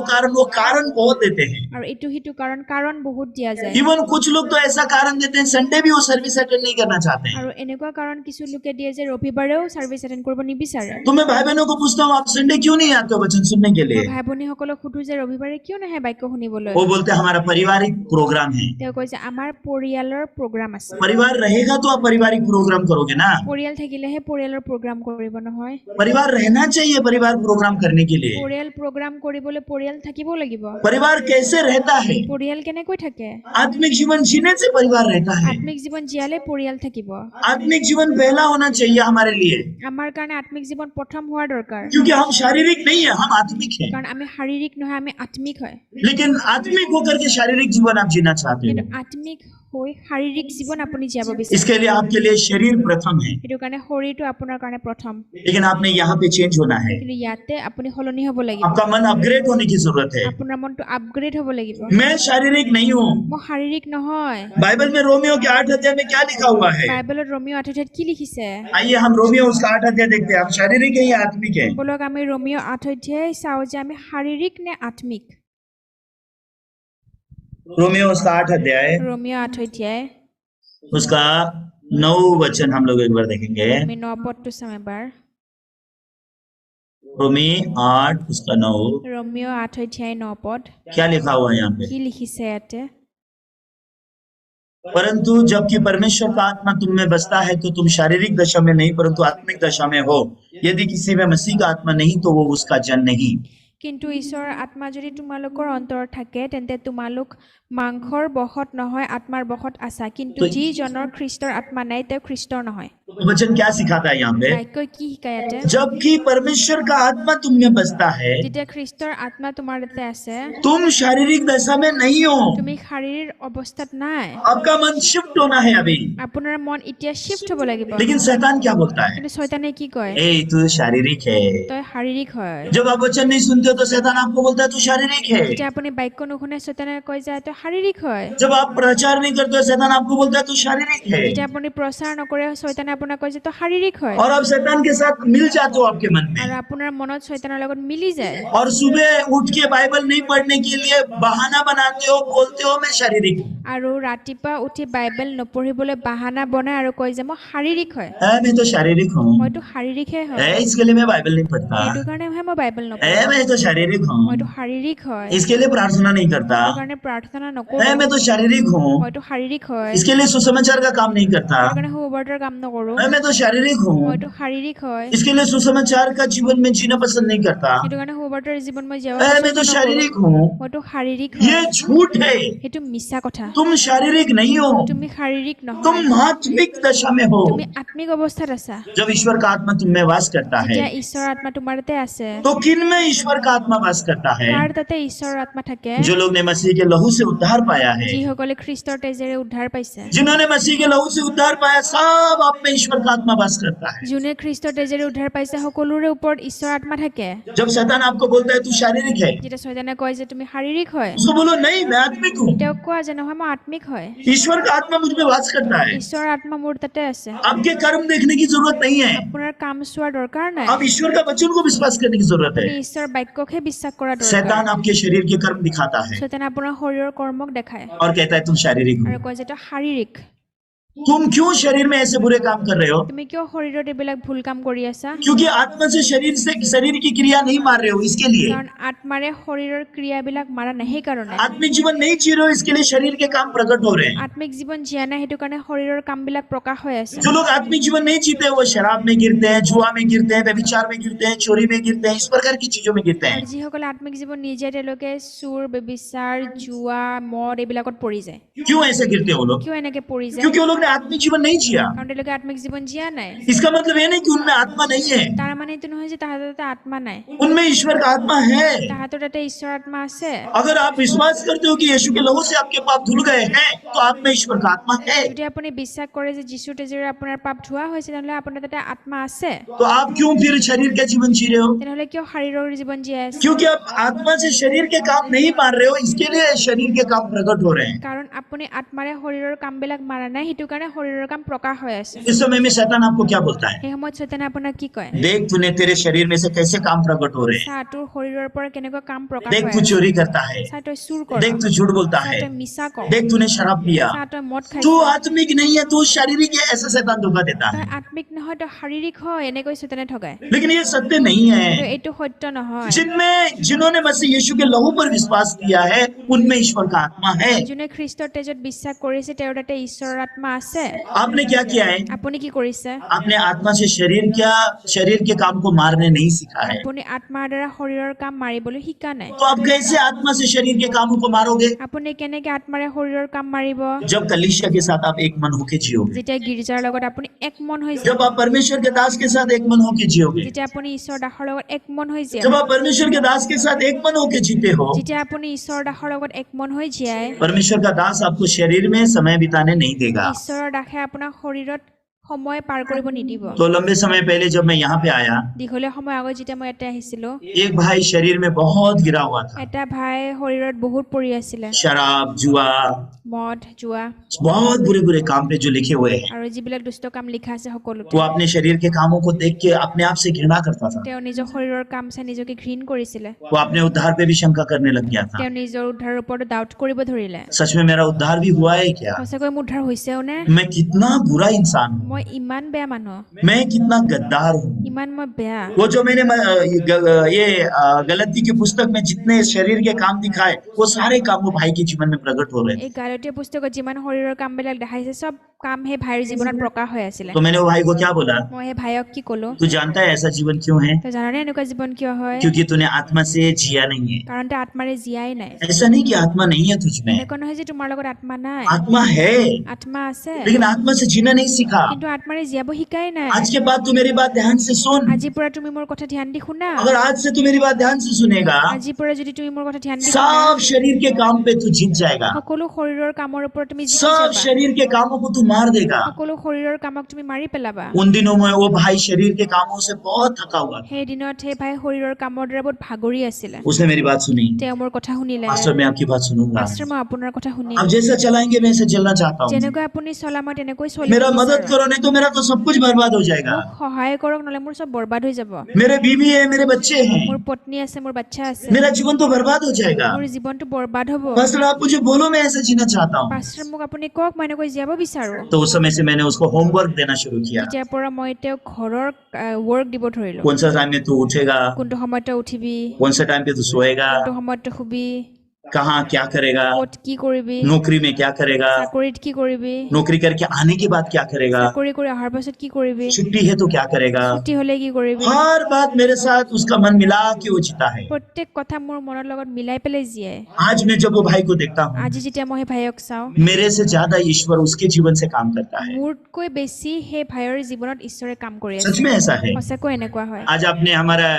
कारण बहुत देते हैं। আৰু এইটো সিটো কাৰণ বহুত দিয়া যায় इवन कुछ लोग तो ऐसा कारण देते हैं संडे भी वो सर्विस अटेंड नहीं करना चाहते हैं। আৰু এনেকুৱা কাৰণ কিছু লোকে দিয়ে যে ৰবিবাৰেও সাৰ্ভিস এটেন্ড কৰিব নিবিচাৰে तो मैं भाई बहनों को पूछता हूँ आप संडे क्यों नहीं आते हो वचन सुनने के लिए? ভাই ভনীসকলক সুধো যে ৰবিবাৰে কিয় নাহে বাক্য শুনিবলৈ वो बोलते हैं हमारा पारिवारिक प्रोग्राम है। তেওঁ কয় যে আমাৰ পৰিয়ালৰ প্ৰগ্ৰাম আছে परिवार रहेगा तो आप पारिवारिक प्रोग्राम करोगे ना। পৰিয়াল থাকিলেহে পৰিয়ালৰ প্ৰগ্ৰাম কৰিব নহয় परिवार रहना चाहिए परिवार प्रोग्राम करने के लिए। পৰিয়াল প্ৰগ্ৰাম কৰিবলৈ পৰিয়াল থাকিবও লাগিব परिवार कैसे रहता है? পৰিয়াল কেনেকৈ থাকে आत्मिक जीवन जीने से परिवार रहता है। আত্মিক জীৱন জীয়ালে পৰিয়াল থাকিব आत्मिक जीवन पहला होना चाहिए हमारे लिए, আমাৰ কাৰণে আত্মিক জীৱন প্ৰথম হোৱা দৰকাৰ क्योंकि हम शारीरिक नहीं है, हम आत्मिक हैं। কাৰণ আমি শাৰীৰিক নহয় আমি আত্মিক হয় लेकिन आत्मिक होकर के शारीरिक जीवन आप जीना चाहते কিন্তু हो, আত্মিক হৈ শাৰীৰিক জীৱন আপুনি জীয়াব বিচাৰে इसके लिए आपके लिए शरीर प्रथम है, সেইটো কাৰণে শৰীৰটো আপোনাৰ কাৰণে প্ৰথম लेकिन आपने यहाँ पे चेंज होना है। কিন্তু ইয়াতে আপুনি সলনি হ'ব লাগিব आपका मन अपग्रेड होने की जरूरत है। আপোনাৰ মনটো আপগ্ৰেড হ'ব লাগিব मैं शारीरिक नहीं हूँ। মই শাৰীৰিক নহয় बाइबल में रोमियो के 8 अध्याय में क्या लिखा हुआ है? বাইবেলত ৰোমিও 8 কি লিখিছে आइए हम रोमियो उसका 8 अध्याय देखते हैं। हम शारीरिक है या आत्मिक है? বলক আমি ৰোমিও 8 চাওঁ যে আমি শাৰীৰিক নে আত্মিক रोमियो उसका 8 अध्याय ৰোমিও 8 उसका 9 वचन हम लोग एक बार देखेंगे। আমি 9 পদটো চাম এবাৰ रोमी 8 उसका 9 ৰোমিও 8 9 পদ क्या लिखा हुआ है यहाँ पे? কি লিখিছে ইয়াতে परंतु जबकि परमेश्वर का आत्मा तुम में बसता है तो तुम शारीरिक दशा में नहीं परंतु आत्मिक दशा में हो। यदि किसी में मसीह का आत्मा नहीं तो वो उसका जन नहीं। কিন্তু ঈশ্বৰৰ আত্মা যদি তোমালোকৰ অন্তৰত থাকে তেন্তে তোমালোক মাংসৰ বশত নহয় আত্মাৰ বশত আছা কিন্তু যিজনৰ খ্ৰীষ্টৰ আত্মা নাই তেওঁ খ্ৰীষ্টৰ নহয় तो वचन क्या सिखाता है यहाँ पे? বাক্যই কি শিকায় ইয়াতে जबकि परमेश्वर का आत्मा तुम में बसता है যেতিয়া খ্ৰীষ্টৰ আত্মা তোমাৰ তাতে আছে तुम शारीरिक दशा में नहीं हो। তুমি শাৰীৰিক অৱস্থাত নাই आपका मन शिफ्ट होना है अभी। আপোনাৰ মন এতিয়া শিফ্ট হ'ব লাগিব लेकिन शैतान क्या बोलता है? কিন্তু শয়তানে কি কয় ए तू शारीरिक है। তই শাৰীৰিক হয় जब आप वचन नहीं सुनते हो तो शैतान आपको बोलता है तू शारीरिक है। যেতিয়া আপুনি বাক্য নুশুনে শয়তানে কয় যে তই শাৰীৰিক হয় जब आप प्रचार नहीं करते हो शैतान आपको बोलता है तू शारीरिक है। যেতিয়া আপুনি প্ৰচাৰ নকৰে শয়তানে আপোনাক কয় যে তই শাৰীৰিক হয় और आप शैतान के साथ मिल जाते हो आपके मन আৰু में। আপোনাৰ মনত শয়তানৰ লগত মিলি যায় और सुबह उठ के बाइबल नहीं पढ़ने के लिए बहाना बनाते हो, बोलते हो मैं शारीरिक हूँ। আৰু ৰাতিপুৱা উঠি বাইবেল নপঢ়িবলৈ বাহানা বনাই আৰু কয় যে মই শাৰীৰিক হয় मैं तो शारीरिक हूँ। মইতো শাৰীৰিকহে হয় इसके लिए मैं बाइबल नहीं पढ़ता। সেইটো কাৰণেহে মই বাইবেল নপঢ়ো मैं तो शारीरिक हूँ। মইতো শাৰীৰিক হয় इसके लिए प्रार्थना नहीं करता। সেইটো কাৰণে প্ৰাৰ্থনা নকৰো मैं तो शारीरिक हूँ। মইতো শাৰীৰিক হয় इसके लिए सुसमाचार का काम नहीं करता। সেইটো কাৰণে সুবাৰ্তাৰ কাম নকৰো मैं तो शारीरिक हूँ। মইতো শাৰীৰিক হয় इसके लिए सुसमाचार का जीवन में जीना पसंद नहीं करता। সেইটো কাৰণে সুবাৰ্তাৰ জীৱন মই জীয়াব मैं तो शारीरिक हूँ। মইতো শাৰীৰিক হয় ये झूठ है। সেইটো মিছা কথা तुम शारीरिक नहीं हो, তুমি শাৰীৰিক নহয় तुम आत्मिक दशा में हो। তুমি আত্মিক অৱস্থাত আছা जब ईश्वर का आत्मा तुम में वास करता है যেতিয়া ঈশ্বৰৰ আত্মা তোমাৰ তাতে আছে तो किन में ईश्वर का आत्मा वास करता है? কাৰ তাতে ঈশ্বৰৰ আত্মা থাকে जो लोग ने मसीह के लहू से उद्धार पाया है, যিসকলে খ্ৰীষ্টৰ তেজেৰে উদ্ধাৰ পাইছে जिन्होंने मसीह के लहू से उद्धार पाया, सब आप में ईश्वर का आत्मा वास करता है। যোনে খ্ৰীষ্টৰ তেজেৰে উদ্ধাৰ পাইছে সকলোৰে ওপৰত ঈশ্বৰৰ আত্মা থাকে जब शैतान आपको बोलता है तू शारीरिक है, যেতিয়া শয়তানে কয় যে তুমি শাৰীৰিক হয় उसको बोलो नहीं मैं आत्मिक हूँ। তেওঁক কোৱা যে নহয় মই আত্মিক হয় ईश्वर का आत्मा मुझ में वास करता है। ঈশ্বৰৰ আত্মা মোৰ তাতে আছে आपके कर्म देखने की जरूरत नहीं है। আপোনাৰ কাম চোৱাৰ দৰকাৰ নাই आप ईश्वर का वचन को विश्वास करने की जरूरत আপুনি है। ঈশ্বৰৰ বাক্যকহে বিশ্বাস কৰা দৰকাৰ शैतान आपके शरीर के कर्म दिखाता है শয়তানে আপোনাৰ শৰীৰৰ কৰ্মক দেখায় और कहता है तुम शारीरिक আৰু हो। কয় যে তই শাৰীৰিক तुम क्यों शरीर में ऐसे बुरे काम कर रहे हो? তুমি কিয় শৰীৰত এইবিলাক ভুল কাম কৰি আছা क्योंकि आत्मा से शरीर की क्रिया नहीं मार रहे हो, इसके लिए। কাৰণ আত্মাৰে শৰীৰৰ ক্ৰিয়াবিলাক মাৰা নাই সেইকাৰণে आत्मिक जीवन नहीं जी रहे हो, इसके लिए शरीर के काम प्रकट हो रहे हैं। আত্মিক জীৱন জীয়া নাই সেইটো কাৰণে শৰীৰৰ কামবিলাক প্ৰকাশ হৈ আছে जो लोग आत्मिक जीवन नहीं जीते वो शराब में गिरते हैं, जुआ में गिरते हैं, व्यभिचार में गिरते हैं, चोरी में गिरते हैं, इस प्रकार की चीजों में गिरते আৰু हैं। যিসকলে আত্মিক জীৱন নিজে তেওঁলোকে চুৰ বেবিচাৰ জুৱা মদ এইবিলাকত পৰি যায় क्यों ऐसे गिरते हैं वो लोग? কিয় এনেকে পৰি যায় क्योंकि वो लोग ने आत्मिक जीवन नहीं जिया। কাৰণ তেওঁলোকে আত্মিক জীৱন জীয়া নাই इसका मतलब ये नहीं कि उनमें आत्मा नहीं है, তাৰ মানে এইটো নহয় যে তাহাঁতৰ তাতে আত্মা নাই उनमें ईश्वर का आत्मा है। তাহাঁতৰ তাতে ঈশ্বৰ আত্মা আছে अगर आप विश्वास करते हो कि यीशु के लहू से आपके पाप धुल गए हैं तो आप में ईश्वर का आत्मा है। যদি আপুনি বিশ্বাস কৰে যে যীশুৰ তেজেৰে আপোনাৰ পাপ ধোৱা হৈছে তেনেহ'লে আপোনাৰ তাতে আত্মা আছে तो आप क्यों फिर शरीर का जीवन जी रहे हो? তেনেহ'লে কিয় শাৰীৰৰ জীৱন জীয়াই আছে क्योंकि आप आत्मा से शरीर के काम नहीं मार रहे हो, इसके लिए शरीर के काम प्रकट हो रहे हैं। কাৰণ আপুনি আত্মাৰে শৰীৰৰ কামবিলাক মাৰা নাই সেইটো কাৰণে শৰীৰৰ কাম প্ৰকাশ হৈ আছে इस समय में शैतान आपको क्या बोलता है? সেই সময়ত শয়তানে আপোনাক কি কয় देख तूने तेरे शरीर में से कैसे काम प्रकट हो रहे हैं। চা তোৰ শৰীৰৰ পৰা কেনেকুৱা কাম প্ৰকাশ देख হৈ तू আছে चोरी करता है, চা তই চুৰ কৰ देख तू झूठ बोलता চা है, তই মিছা কৰ देख तूने शराब पिया, চা তই মদ খাইছ तू आत्मिक नहीं है, तू शारीरिक है, ऐसा शैतान धोखा देता তই है। আত্মিক নহয় তই শাৰীৰিক হয় এনেকৈ শয়তানে ঠগায় लेकिन ये सत्य नहीं কিন্তু है। এইটো সত্য নহয় जिन्होंने मसीह यीशु के लहू पर विश्वास किया है उनमें ईश्वर का आत्मा है। যোনে খ্ৰীষ্টৰ তেজত বিশ্বাস কৰিছে তেওঁৰ তাতে ঈশ্বৰৰ আত্মা আছে आपने क्या किया है? আপুনি কি কৰিছে आपने आत्मा से शरीर के काम को मारने नहीं सीखा है, আপুনি আত্মাৰ দ্বাৰা শৰীৰৰ কাম মাৰিবলৈ শিকা নাই। तो आप कैसे आत्मा से शरीर के कामों को मारोगे? আপুনি কেনেকে আত্মাৰে শৰীৰৰ কাম মাৰিব? जब कलीसिया के साथ आप एक मन होके जियोगे, যেতিয়া গীৰ্জাৰ লগত আপুনি একমন হৈ যায়, जब आप परमेश्वर के दास के साथ एक मन होके जियोगे, যেতিয়া আপুনি ঈশ্বৰ দাসৰ লগত একমন হৈ যায়, जब आप परमेश्वर के दास के साथ एक मन होके जीते हो, যেতিয়া আপুনি ঈশ্বৰ দাসৰ লগত একমন হৈ যায়, परमेश्वर का दास आपको शरीर में समय बिताने नहीं देगा। ঈশ্বৰৰ দাসে আপোনাক শৰীৰত সময় পাৰ কৰিব নিদিব। तो लंबे समय पहले जब मैं यहाँ पे आया, দীঘলীয়া সময় আগত যেতিয়া মই ইয়াতে আহিছিলো, एक भाई शरीर में बहुत गिरा हुआ था, এটা ভাই শৰীৰত বহুত পৰি আছিলে, शराब, जुआ, মদ, জুৱা बहुत बुरे बुरे काम पे जो लिखे हुए हैं। আৰু যিবিলাক দুষ্ট কাম লিখা আছে সকলোতে। वो अपने शरीर के कामों को देख के अपने आप से घृणा करता था। তেওঁ নিজৰ শৰীৰৰ কাম চাই নিজকে ঘৃণ কৰিছিলে। वो अपने उद्धार पे भी शंका करने लग गया था। তেওঁ নিজৰ উদ্ধাৰৰ ওপৰত ডাউট কৰিব ধৰিলে। सच में मेरा उद्धार भी हुआ है क्या? সঁচাকৈ মোৰ উদ্ধাৰ হৈছেও নে? मैं कितना बुरा इंसान हूँ, মই ইমান বেয়া মানুহ, मैं कितना गद्दार हूँ। ইমান মই বেয়া। वो जो मैंने ये गलती की पुस्तक में जितने शरीर के काम दिखाए, वो सारे काम वो भाई के जीवन में प्रकट हो रहे थे। এই গালাতীয় পুস্তকত যিমান শৰীৰৰ কামবিলাক দেখাইছে চব কাম সেই ভাইৰ জীৱনত প্ৰকাশ হৈ আছিলে। तो मैंने वो भाई को क्या बोला, মই সেই ভাইক কি ক'লো, तू जानता है ऐसा जीवन क्यों है? তই জানানে এনেকুৱা জীৱন কিয় হয়? क्योंकि तूने आत्मा से जिया नहीं है। কাৰণ তই আত্মাৰে জীয়াই নাই। ऐसा नहीं कि आत्मा नहीं है तुझ में, এনেকুৱা নহয় যে তোমাৰ লগত আত্মা নাই, आत्मा है, আত্মা আছে, लेकिन आत्मा से जीना नहीं सीखा। কিন্তু आत्माৰে জীয়াব শিকাই নাই। आज के बाद तू मेरी बात ध्यान से सुन। আজিৰ পৰা তুমি মোৰ কথা ধ্যান দি শুনা। अगर आज से तू मेरी बात ध्यान से सुनेगा, আজিৰ পৰা যদি তুমি মোৰ কথা ধ্যান দি শুনা, सब शरीर के काम पे तू जीत जाएगा, সকলো শৰীৰৰ কামৰ ওপৰত তুমি জিকি सब যাবা, शरीर के कामों को तू मार देगा। সকলো শৰীৰৰ কামক তুমি মাৰি পেলাবা। उन दिनों में वो भाई शरीर के कामों से बहुत थका हुआ था। সেই দিনত সেই ভাই শৰীৰৰ কামৰ দ্বাৰা বহুত ভাগৰি আছিলে। उसने मेरी बात सुनी, তেওঁ মোৰ কথা শুনিলে। पास्टर मैं आपकी बात सुनूंगा, পাষ্টৰ মই আপোনাৰ কথা শুনিম। आप जैसा चलाएंगे मैं ऐसे चलना चाहता हूँ। যেনেকৈ আপুনি চলা মই তেনেকৈ চলিব मेरा मदद বিচাৰো। करो, नहीं तो मेरा तो सब कुछ बर्बाद हो जाएगा। মোক সহায় কৰক, নহলে মোৰ চব বৰবাদ হৈ যাব। मेरे बीवी है, मेरे बच्चे हैं, মোৰ পত্নী আছে, মোৰ বাচ্চা আছে, मेरा जीवन तो बर्बाद हो जाएगा। মোৰ জীৱনটো বৰবাদ হ'ব। पास्टर आप मुझे बोलो, मैं ऐसे जीना चाहता हूँ। পাষ্টৰ মোক আপুনি কওক, মই এনেকৈ জীয়াব বিচাৰো। तो उस समय से मैंने उसको होमवर्क देना शुरू किया। তেতিয়াৰ পৰা মই তেওঁক ঘৰৰ ৱৰ্ক দিব ধৰিলো। कौन सा टाइम में तू उठेगा, কোনটো সময়ত তই উঠিবি, कौन सा टाइम पे तू सोएगा, কোনটো সময়ত তই শুবি, कहाँ क्या करेगा, ক'ত কি কৰিবি, नौकरी में क्या करेगा, চাকৰিত কি কৰিবি, नौकरी करके आने के बाद क्या करेगा, চাকৰি কৰি অহাৰ পাছত কি কৰিবি, छुट्टी है तो क्या करेगा। ছুটি হলে কি কৰিবি। हर बात मेरे साथ उसका मन मिला के वो जीता है। প্ৰত্যেক কথা মোৰ মনৰ লগত মিলাই পেলাই জীয়াই। आज मैं जब वो भाई को देखता हूँ, আজি যেতিয়া মই সেই ভাইক চাওঁ, मेरे से ज्यादा ईश्वर उसके जीवन से काम करता है। মোতকৈ বেছি সেই ভাইৰ জীৱনত ঈশ্বৰে কাম কৰি सच আছে। में ऐसा है। সঁচাকৈ এনেকুৱা হয়। आज आपने हमारा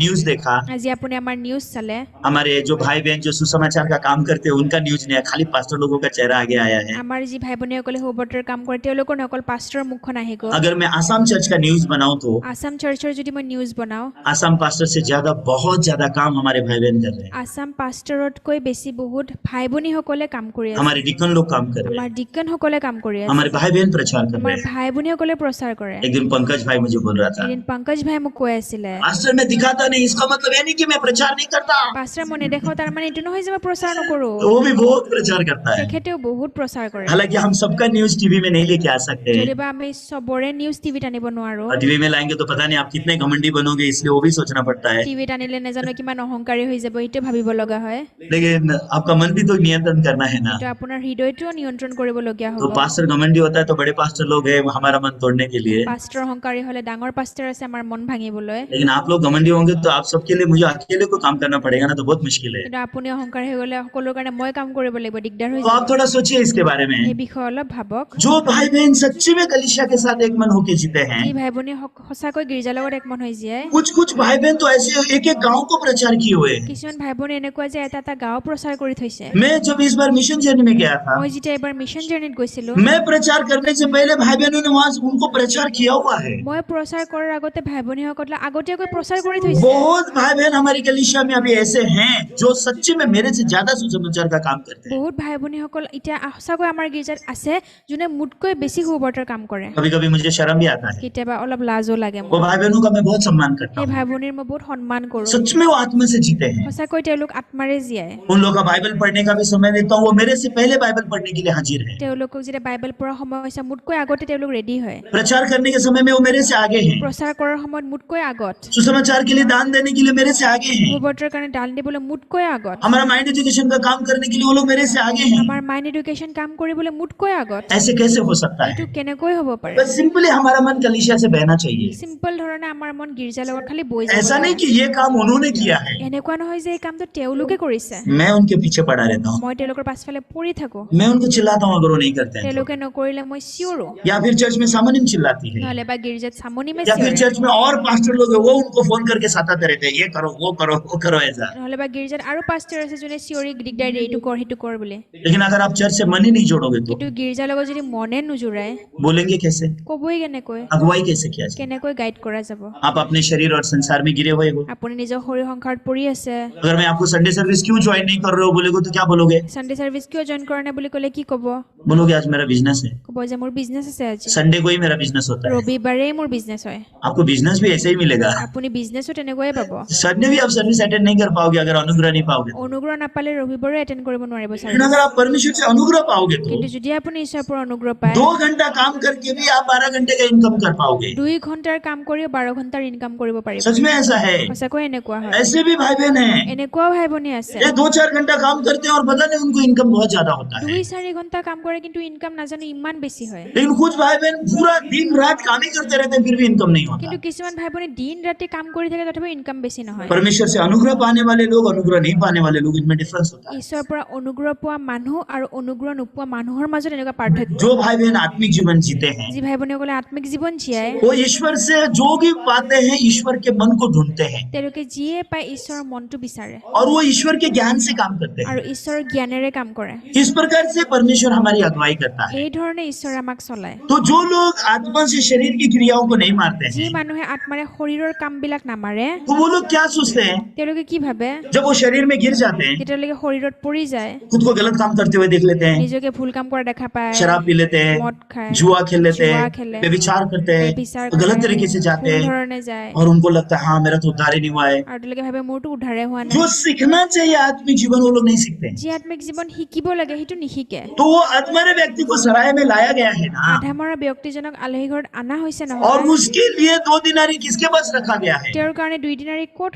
न्यूज देखा, আজি আপুনি আমাৰ নিউজ চালে, हमारे जो भाई बहन जो सुसमाचार का काम करते हैं उनका न्यूज नहीं है, खाली पास्टर लोगों का चेहरा आगे आया है। আমাৰ যি ভাই ভনীসকলে সুবৰ্তৰ কাম কৰে তেওঁলোকৰ অকল পাষ্টৰ মুখখন আহি গ'ল। अगर मैं आसाम चर्च का न्यूज बनाऊं तो আসাম চাৰ্চৰ যদি মই নিউজ বনাওঁ, आसाम पास्टर से ज्यादा बहुत ज्यादा काम हमारे भाई बहन कर रहे हैं। আসাম পাষ্টৰতকৈ বেছি বহুত ভাই ভনীসকলে কাম কৰি আছে। हमारे डिकन लोग काम कर रहे আমাৰ हैं, ডিকনসকলে কাম কৰি আছে। हमारे भाई बहन प्रचार कर আমাৰ रहे हैं। ভাই ভনীসকলে প্ৰচাৰ কৰে। एक दिन पंकज भाई मुझे बोल रहा था, এদিন পংকজ ভাই মোক কৈ আছিলে, पास्टर मैं दिखाता नहीं, इसका मतलब ये नहीं कि मैं प्रचार नहीं करता। পাষ্টৰ মই নেদেখাওঁ তাৰ মানে এইটো নহয় যে মই প্ৰচাৰ নকৰো। वो भी बहुत प्रचार करता है। তেখেতেও বহুত প্ৰচাৰ কৰে। हालांकि हम सबका न्यूज टीवी में नहीं लेके आ सकते हैं, যদিবা আমি চবৰে নিউজ টিভিত আনিব নোৱাৰো। और टीवी में लाएंगे तो पता नहीं आप कितने घमंडी बनोगे, इसलिए वो भी सोचना पड़ता है। টিভিত আনিলে নাজানো কিমান অহংকাৰী হৈ যাব, এইটো ভাবিব লগা হয়। लेकिन आपका मन भी तो नियंत्रण करना है ना। এইটো আপোনাৰ হৃদয়টোও নিয়ন্ত্ৰণ কৰিবলগীয়া तो হ'ব। पास्टर घमंडी होता है तो बड़े पास्टर लोग हैं हमारा मन तोड़ने के लिए, পাষ্টৰ অহংকাৰী হলে ডাঙৰ পাষ্টৰ আছে আমাৰ মন ভাঙিবলৈ। लेकिन आप लोग घमंडी होंगे तो आप सबके लिए मुझे अकेले को काम करना पड़ेगा ना, तो बहुत मुश्किल है। কিন্তু আপুনি অহংকাৰী হৈ গলে সকলোৰ কাৰণে মই কাম কৰিব লাগিব, दिगदार হৈ तो যাব। आप थोड़ा सोचिए इसके बारे এই में। বিষয়ে অলপ ভাবক। जो भाई बहन सच्ची में कलीसिया के साथ एक मन होके जीते हैं, যি ভাই ভনী সঁচাকৈ গীৰ্জাৰ লগত একমন হৈ যায়। कुछ भाई बहन तो ऐसे एक एक गांव को प्रचार किए हुए हैं। কিছুমান ভাই ভনী এনেকুৱা যে এটা এটা গাঁও প্ৰচাৰ কৰি থৈছে। मैं जब इस बार मिशन जर्नी में गया था, মই যেতিয়া এবাৰ মিছন জাৰ্নিত গৈছিলো, मैं प्रचार करने से पहले भाई बहनों ने वहां उनको प्रचार किया हुआ है। মই প্ৰচাर কৰাৰ আগতে ভাই ভনীসকলে আগতীয়াকৈ প্ৰচাৰ কৰি থৈছে। बहुत भाई बहन हमारी कलीसिया में अभी ऐसे हैं जो सच्ची में मेरे से ज्यादा सुसमाचार का काम करते हैं। বহুত ভাই ভনীসকল এতিয়া সঁচাকৈ আমাৰ গীৰ্জাত আছে যোনে মোতকৈ বেছি সুবৰ্তৰ কাম কৰে। कभी कभी मुझे शर्म भी आता है। কেতিয়াবা অলপ লাজো লাগে वो মোৰ। भाई बहनों का मैं बहुत सम्मान करता সেই हूँ, ভাই ভনীৰ মই বহুত সন্মান কৰো। सच में वो आत्मा से जीते हैं। সঁচাকৈ তেওঁলোক আত্মাৰে জীয়াই। उन लोगों का बाइबल पढ़ने का भी समय देता हूँ, वो मेरे से पहले बाइबल पढ़ने के लिए हाजिर है। তেওঁলোকক যেতিয়া বাইবেল পঢ়াৰ সময় হৈছে মোতকৈ আগতে তেওঁলোক ৰেডি হয়। प्रचार करने के समय में वो मेरे से आगे हैं। প্ৰচাৰ কৰাৰ সময়ত মোতকৈ আগত। सुसमाचार के लिए दान देने के लिए मेरे से आगे हैं। সুবৰ্তৰ কাৰণে দান দিবলৈ মোতকৈ আগত। हमारा माइंड एजुकेशन का काम करने के लिए वो लोग मेरे से आगे हैं। আমাৰ মাইণ্ড এডুকেশ্যন কাম কৰিবলৈ মোতকৈ আগত ऐसे कैसे हो सकता এইটো है? কেনেকৈ হ'ব পাৰে बस सिंपली हमारा मन कलीसिया से बहना चाहिए। চিম্পল ধৰণে আমাৰ মন গীৰ্জাৰ লগত খালি বৈ যাব ऐसा नहीं লাগে। कि ये काम उन्होंने किया है, এনেকুৱা নহয় যে এই কামটো তেওঁলোকে কৰিছে मैं उनके पीछे पड़ा रहता हूँ, মই তেওঁলোকৰ পাছফালে পৰি থাকো मैं उनको चिल्लाता हूँ अगर वो नहीं करते हैं तो। তেওঁলোকে নকৰিলে মই চিঞৰো या फिर चर्च में सामोनिम चिल्लाती है, নহ'লে বা গীৰ্জাত চামনি या फिर চিঞৰে चर्च में और पास्टर लोग हैं, वो उनको फोन करके सताते रहते हैं, ये करो वो करो वो करो ऐसा। নহ'লে বা গীৰ্জাত আৰু পাষ্টাৰ আছে যোনে চিঞৰি দিগদাৰ দিয়ে এইটো কৰ সেইটো কৰ বুলি लेकिन अगर आप चर्च से मन ही नहीं जोड़ोगे तो কিন্তু গীৰ্জাৰ লগত যদি মনে নোজোৰাই बोलेंगे कैसे, ক'বই কেনেকৈ अगुवाई कैसे किया जाए? কেনেকৈ গাইড কৰা যাব आप अपने शरीर और संसार में गिरे हुए हो। আপুনি নিজৰ শৰীৰ সংসাৰত পৰি আছে अगर मैं आपको संडे सर्विस क्यों ज्वाइन नहीं कर रहे हो बोलेगे तो क्या बोलोगे? চানডে চাৰ্ভিচ কিয় জইন কৰা নাই বুলি ক'লে কি ক'ব बोलोगे आज मेरा बिजनेस है, ক'ব যে মোৰ বিজনেছ আছে আজি संडे को ही मेरा बिजनेस होता है। ৰবিবাৰেই মোৰ বিজনেছ হয় आपको बिजनेस भी ऐसे ही मिलेगा। আপুনি বিজনেছো তেনেকৈয়ে পাব संडे भी आप सर्विस अटेंड नहीं कर पाओगे अगर अनुग्रह नहीं पाओगे। অনুগ্ৰহ নাপালে ৰবিবাৰে এটেণ্ড কৰিব নোৱাৰিব लेकिन চাৰ্ভিচ अगर आप परमेश्वर से अनुग्रह पाओगे तो কিন্তু যদি আপুনি ঈশ্বৰৰ পৰা অনুগ্ৰহ পায় 2 घंटा काम करके भी आप 12 घंटे का इनकम कर पाओगे। 2 ঘণ্টাৰ কাম কৰিও 12 ঘণ্টাৰ ইনকাম কৰিব পাৰিব सच में ऐसा है। সঁচাকৈ এনেকুৱা হয় ऐसे भी भाई बहन हैं, এনেকুৱাও ভাই ভনী আছে ये 2-4 घंटा काम करते हैं और पता नहीं उनको इनकम बहुत ज्यादा होता है। 2-4 ঘণ্টা কাম কৰে কিন্তু ইনকাম নাজানো ইমান বেছি হয় लेकिन कुछ भाई बहन पूरा दिन रात काम ही करते रहते हैं फिर भी इनकम नहीं होता। কিন্তু কিছুমান ভাই ভনী দিন ৰাতি কাম কৰি থাকে তথাপিও ইনকাম বেছি নহয় परमेश्वर से अनुग्रह पाने वाले लोग, अनुग्रह नहीं पाने वाले लोग, इनमें डिफरेंस होता है। ঈশ্বৰৰ পৰা অনুগ্ৰহ পোৱা মানুহ আৰু অনুগ্ৰহ নোপোৱা মানুহৰ মাজত এনেকুৱা পাৰ্থক্য जो भाई बहन आत्मिक जीवन जीते हैं যি ভাই ভনীসকলে আত্মিক জীৱন জীয়াই वो ईश्वर से जो भी पाते हैं ईश्वर के मन को ढूंढते हैं তেওঁলোকে যিয়ে পায় ঈশ্বৰৰ মনটো বিচাৰে और वो ईश्वर के ज्ञान से काम करते हैं। আৰু ঈশ্বৰৰ জ্ঞানেৰে কাম কৰে इस प्रकार से परमेश्वर हमारी अगुवाई करता है। এই ধৰণে ঈশ্বৰে আমাক চলায় तो जो लोग आत्मा से शरीर की क्रियाओं को नहीं मारते যি हैं মানুহে আত্মাৰে শৰীৰৰ কামবিলাক নামাৰে तो वो लोग क्या सोचते हैं তেওঁলোকে কি ভাবে जब वो शरीर में गिर जाते हैं, যেতিয়ালৈকে শৰীৰত পৰি যায় खुद को गलत काम करते हुए देख लेते हैं, নিজকে ভুল কাম কৰা দেখা পায় शराब पी लेते हैं, মদ খায় जुआ खेल लेते जुआ हैं, खेले, व्यभिचार करते বিচাৰ हैं, गलत तरीके से जाते ভুল हैं ধৰণে যায় और उनको लगता है हाँ मेरा तो उद्धार ही नहीं हुआ है। আৰু তেওঁলোকে ভাবে মোৰতো উদ্ধাৰে হোৱা নাই जो सीखना चाहिए आत्मिक जीवन वो लोग नहीं सीखते। যি আত্মিক জীৱন শিকিব লাগে সেইটো নিশিকে तो वो अधमरे व्यक्ति को सराय में लाया गया है ना, আধা মৰা ব্যক্তিজনক আলহী ঘৰত অনা হৈছে और নহয় उसके लिए 2 दिनारी किसके पास रखा गया है? তেওঁৰ কাৰণে 2 দিনাৰী ক'ত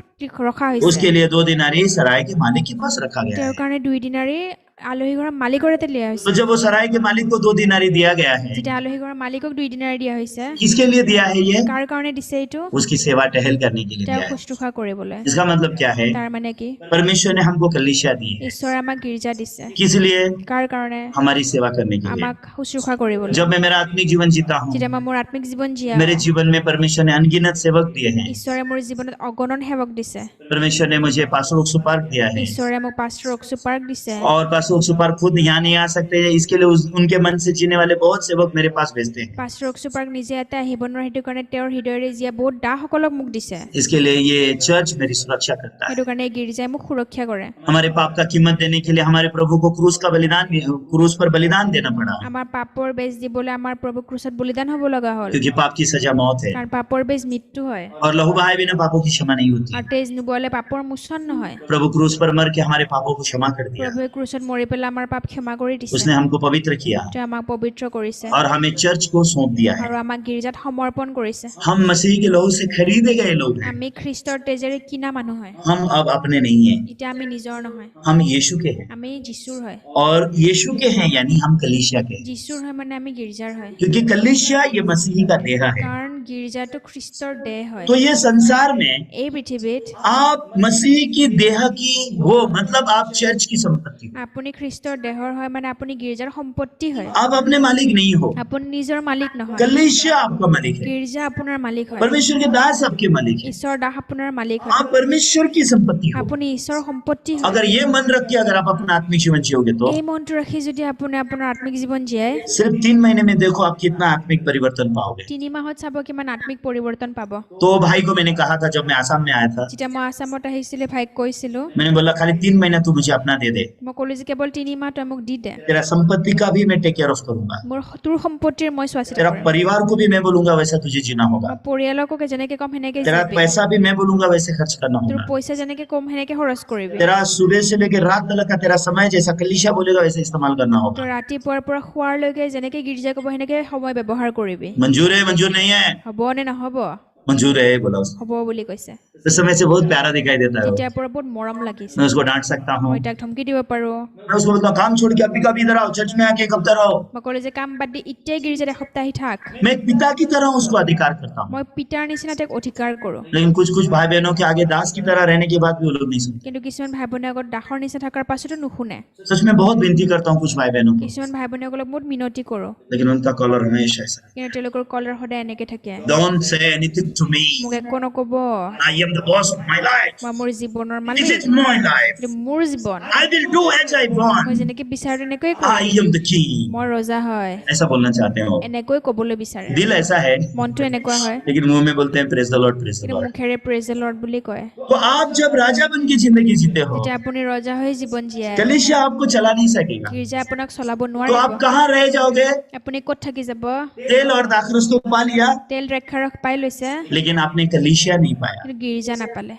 ৰখা হৈছে उसके लिए 2 दिनारी सराय के मालिक के पास रखा गया है। তেওঁৰ কাৰণে 2 দিনাৰী আলহী ঘৰৰ মালিকৰ হাতত দিয়া হৈছে तो जब वो सराय के मालिक को 2 दिनारी दिया गया है, যেতিয়া আলহী ঘৰৰ মালিকক 2 দিনাৰী দিয়া হৈছে किसके लिए दिया है ये? কাৰ কাৰণে দিছে এইটো उसकी सेवा टहल करने के लिए তেওঁক दिया है। শুশ্ৰূষা কৰিবলৈ इसका मतलब क्या है? তাৰ মানে কি परमेश्वर ने हमको कलीसिया दी है, ঈশ্বৰে আমাক গীৰ্জা দিছে किस लिए? কাৰ কাৰণে हमारी सेवा करने के लिए। আমাক শুশ্ৰূষা কৰিবলৈ जब मैं मेरा आत्मिक जीवन जीता हूँ, যেতিয়া মই মোৰ আত্মিক জীৱন জীয়াও मेरे जीवन में परमेश्वर ने अनगिनत सेवक दिए हैं। ঈশ্বৰে মোৰ জীৱনত অগণন সেৱক দিছে परमेश्वर ने मुझे पास्टर ओक्सू पार्क दिया है, ঈশ্বৰে মোক পাষ্टर অক্সু পাৰ্ক দিছে और पास्टर ओक्सू पार्क खुद यहाँ नहीं आ सकते हैं, इसके लिए उनके मन से जीने वाले बहुत सेवक मेरे पास भेजते हैं। পাষ্टर অক্সু পাৰ্ক নিজে ইয়াতে আহিব নোৱাৰে সেইটো কাৰণে তেওঁৰ হৃদয়ৰে জীয়া বহুত দাসকলক মোক দিছে इसके लिए ये चर्च मेरी सुरक्षा करता है। সেইটো কাৰণে এই গীৰ্জাই মোক সুৰক্ষা কৰে हमारे पाप का कीमत देने के लिए हमारे प्रभु को क्रूस पर बलिदान देना पड़ा, আমাৰ পাপৰ বেজ দিবলৈ আমাৰ প্ৰভু ক্ৰুচত বলিদান হ'ব লগা হ'ল क्योंकि पाप की सजा मौत है কাৰণ পাপৰ বেজ মৃত্যু হয় और लहू बहाए बिना पापों की क्षमा नहीं होती। আৰু তেজ নুবুৱালে পাপৰ মোচন নহয় प्रभु क्रूस पर मर के हमारे पापों को क्षमा कर दिया, প্ৰভুৱে ক্ৰুচত মৰি পেলাই আমাৰ পাপ ক্ষমা কৰি দিছে उसने हमको पवित्र किया তেওঁ আমাক পবিত্ৰ কৰিছে और हमें चर्च को सौंप दिया है। আৰু আমাক গীৰ্জাত সমৰ্পণ কৰিছে हम मसीह के लहू से खरीदे गए लोग हैं, আমি খ্ৰীষ্টৰ তেজেৰে কিনা মানুহ হয় हम अब अपने नहीं हैं, এতিয়া আমি নিজৰ নহয় हम यीशु के हैं আমি যিচুৰ হয় और यीशु के हैं यानी हम कलीसिया के हैं, যিচুৰ হয় মানে আমি গীৰ্জাৰ হয় क्योंकि कलीसिया ये मसीह का देह है। কাৰণ গীৰ্জাটো খ্ৰীষ্টৰ দেহ হয় तो ये संसार में এই পৃথিৱীত आप मसीह की देह की हो, मतलब आप चर्च की संपत्ति हो, আপুনি খ্ৰীষ্টৰ দেহৰ হয় মানে আপুনি গীৰ্জাৰ সম্পত্তি হয় आप अपने मालिक नहीं हो। আপুনি নিজৰ মালিক নহয় कलीसिया आपका मालिक है, গীৰ্জা আপোনাৰ মালিক হয় परमेश्वर के दास आपके मालिक है, ঈশ্বৰৰ দাস আপোনাৰ মালিক হয় आप परमेश्वर की संपत्ति हो। আপুনি ঈশ্বৰৰ সম্পত্তি হয় अगर ये मन रख के अगर आप अपना आत्मिक जीवन जियोगे तो এই মনটো ৰাখি যদি আপুনি আপোনাৰ আত্মিক জীৱন জীয়াই सिर्फ 3 महीने में देखो आप कितना आत्मिक परिवर्तन पाओगे। 3 মাহত চাব কিমান আত্মিক পৰিৱৰ্তন পাব तो भाई को मैंने कहा था जब मैं आसाम में आया था, যেতিয়া মই আসামত আহিছিলোঁ ভাইক কৈছিলোঁ मैंने बोला खाली 3 महीना तू मुझे अपना दे दे, মই ক'লো যে কেৱল 3 মাহ তই মোক দি দে तेरा संपत्ति का भी मैं टेक केयर ऑफ करूंगा, তোৰ সম্পত্তিৰ মই চোৱা চিতা तेरा কৰিম परिवार को भी मैं बोलूंगा वैसा तुझे जीना होगा, মই পৰিয়ালকো যেনেকে কম সেনেকে तेरा যাবি पैसा भी मैं बोलूंगा वैसे खर्च करना তোৰ होगा, পইচা যেনেকে কম সেনেকে খৰচ কৰিবি तेरा सुबह से लेकर रात तक का तेरा समय जैसा कलीसिया बोलेगा वैसे इस्तेमाल करना তোৰ होगा। ৰাতিপুৱাৰ পৰা শোৱাৰলৈকে যেনেকে গীৰ্জা ক'ব সেনেকে সময় ব্যৱহাৰ কৰিবি मंजूर है मंजूर नहीं है? হ'ব নে নহ'ব मंजूर है बोला उसने। হ'ব বুলি কৈছে उस समय से बहुत प्यारा दिखाई देता है वो। তেতিয়াৰ পৰা বহুত মৰম লাগিছে मैं उसको डांट सकता हूँ, মই তাক ধমকি দিব পাৰো मैं उसको बोलता हूँ काम छोड़ के अभी कभी इधर आओ, चर्च में आके एक हफ्ता रहो। মই ক'লো যে কাম বাদ দি এতিয়াই গীৰ্জাত এসপ্তাহ আহি থাক मैं एक पिता की तरह उसको अधिकार करता हूँ। মই পিতাৰ নিচিনা তাক অধিকাৰ কৰোঁ लेकिन कुछ कुछ भाई बहनों के आगे दास की तरह रहने के बाद भी वो लोग नहीं सुनते। কিন্তু কিছুমান ভাই ভনীৰ আগত দাসৰ নিচিনা থকাৰ পাছতো নুশুনে सच में बहुत विनती करता हूँ कुछ भाई बहनों को, কিছুমান ভাই ভনীসকলক বহুত মিনতি কৰোঁ लेकिन उनका कॉलर हमेशा ऐसा है। কিন্তু তেওঁলোকৰ কলৰ সদায় এনেকে থাকে Don't say anything to me. মোক একো নক'ব I am the boss of my life. মই মোৰ জীৱনৰ This Malik is my life. এইটো মোৰ জীৱন I will do as I মই want. যেনেকে বিচাৰো তেনেকৈ I Karim am the king. মই ৰজা হয় ऐसा बोलना चाहते हो। এনেকৈ ক'বলৈ বিচাৰে दिल ऐसा है, মনটো এনেকুৱা হয় लेकिन मुंह में बोलते हैं praise the Lord, praise the কিন্তু लॉर्ड। মুখেৰে প্ৰেজ দ্য লৰ্ড বুলি কয় तो आप जब राजा बन के जिंदगी जीते हो, যেতিয়া আপুনি ৰজা হৈ জীৱন জীয়াই कलीसिया आपको चला नहीं सकेगा। গীৰ্জা আপোনাক চলাব तो নোৱাৰিব आप कहाँ रह जाओगे? আপুনি ক'ত থাকি যাব तेल और दाखरस तो पा लिया, তেল ৰক্ষাৰখ পাই লৈছে लेकिन आपने कलीसिया नहीं पाया। কিন্তু গীৰ্জা নাপালে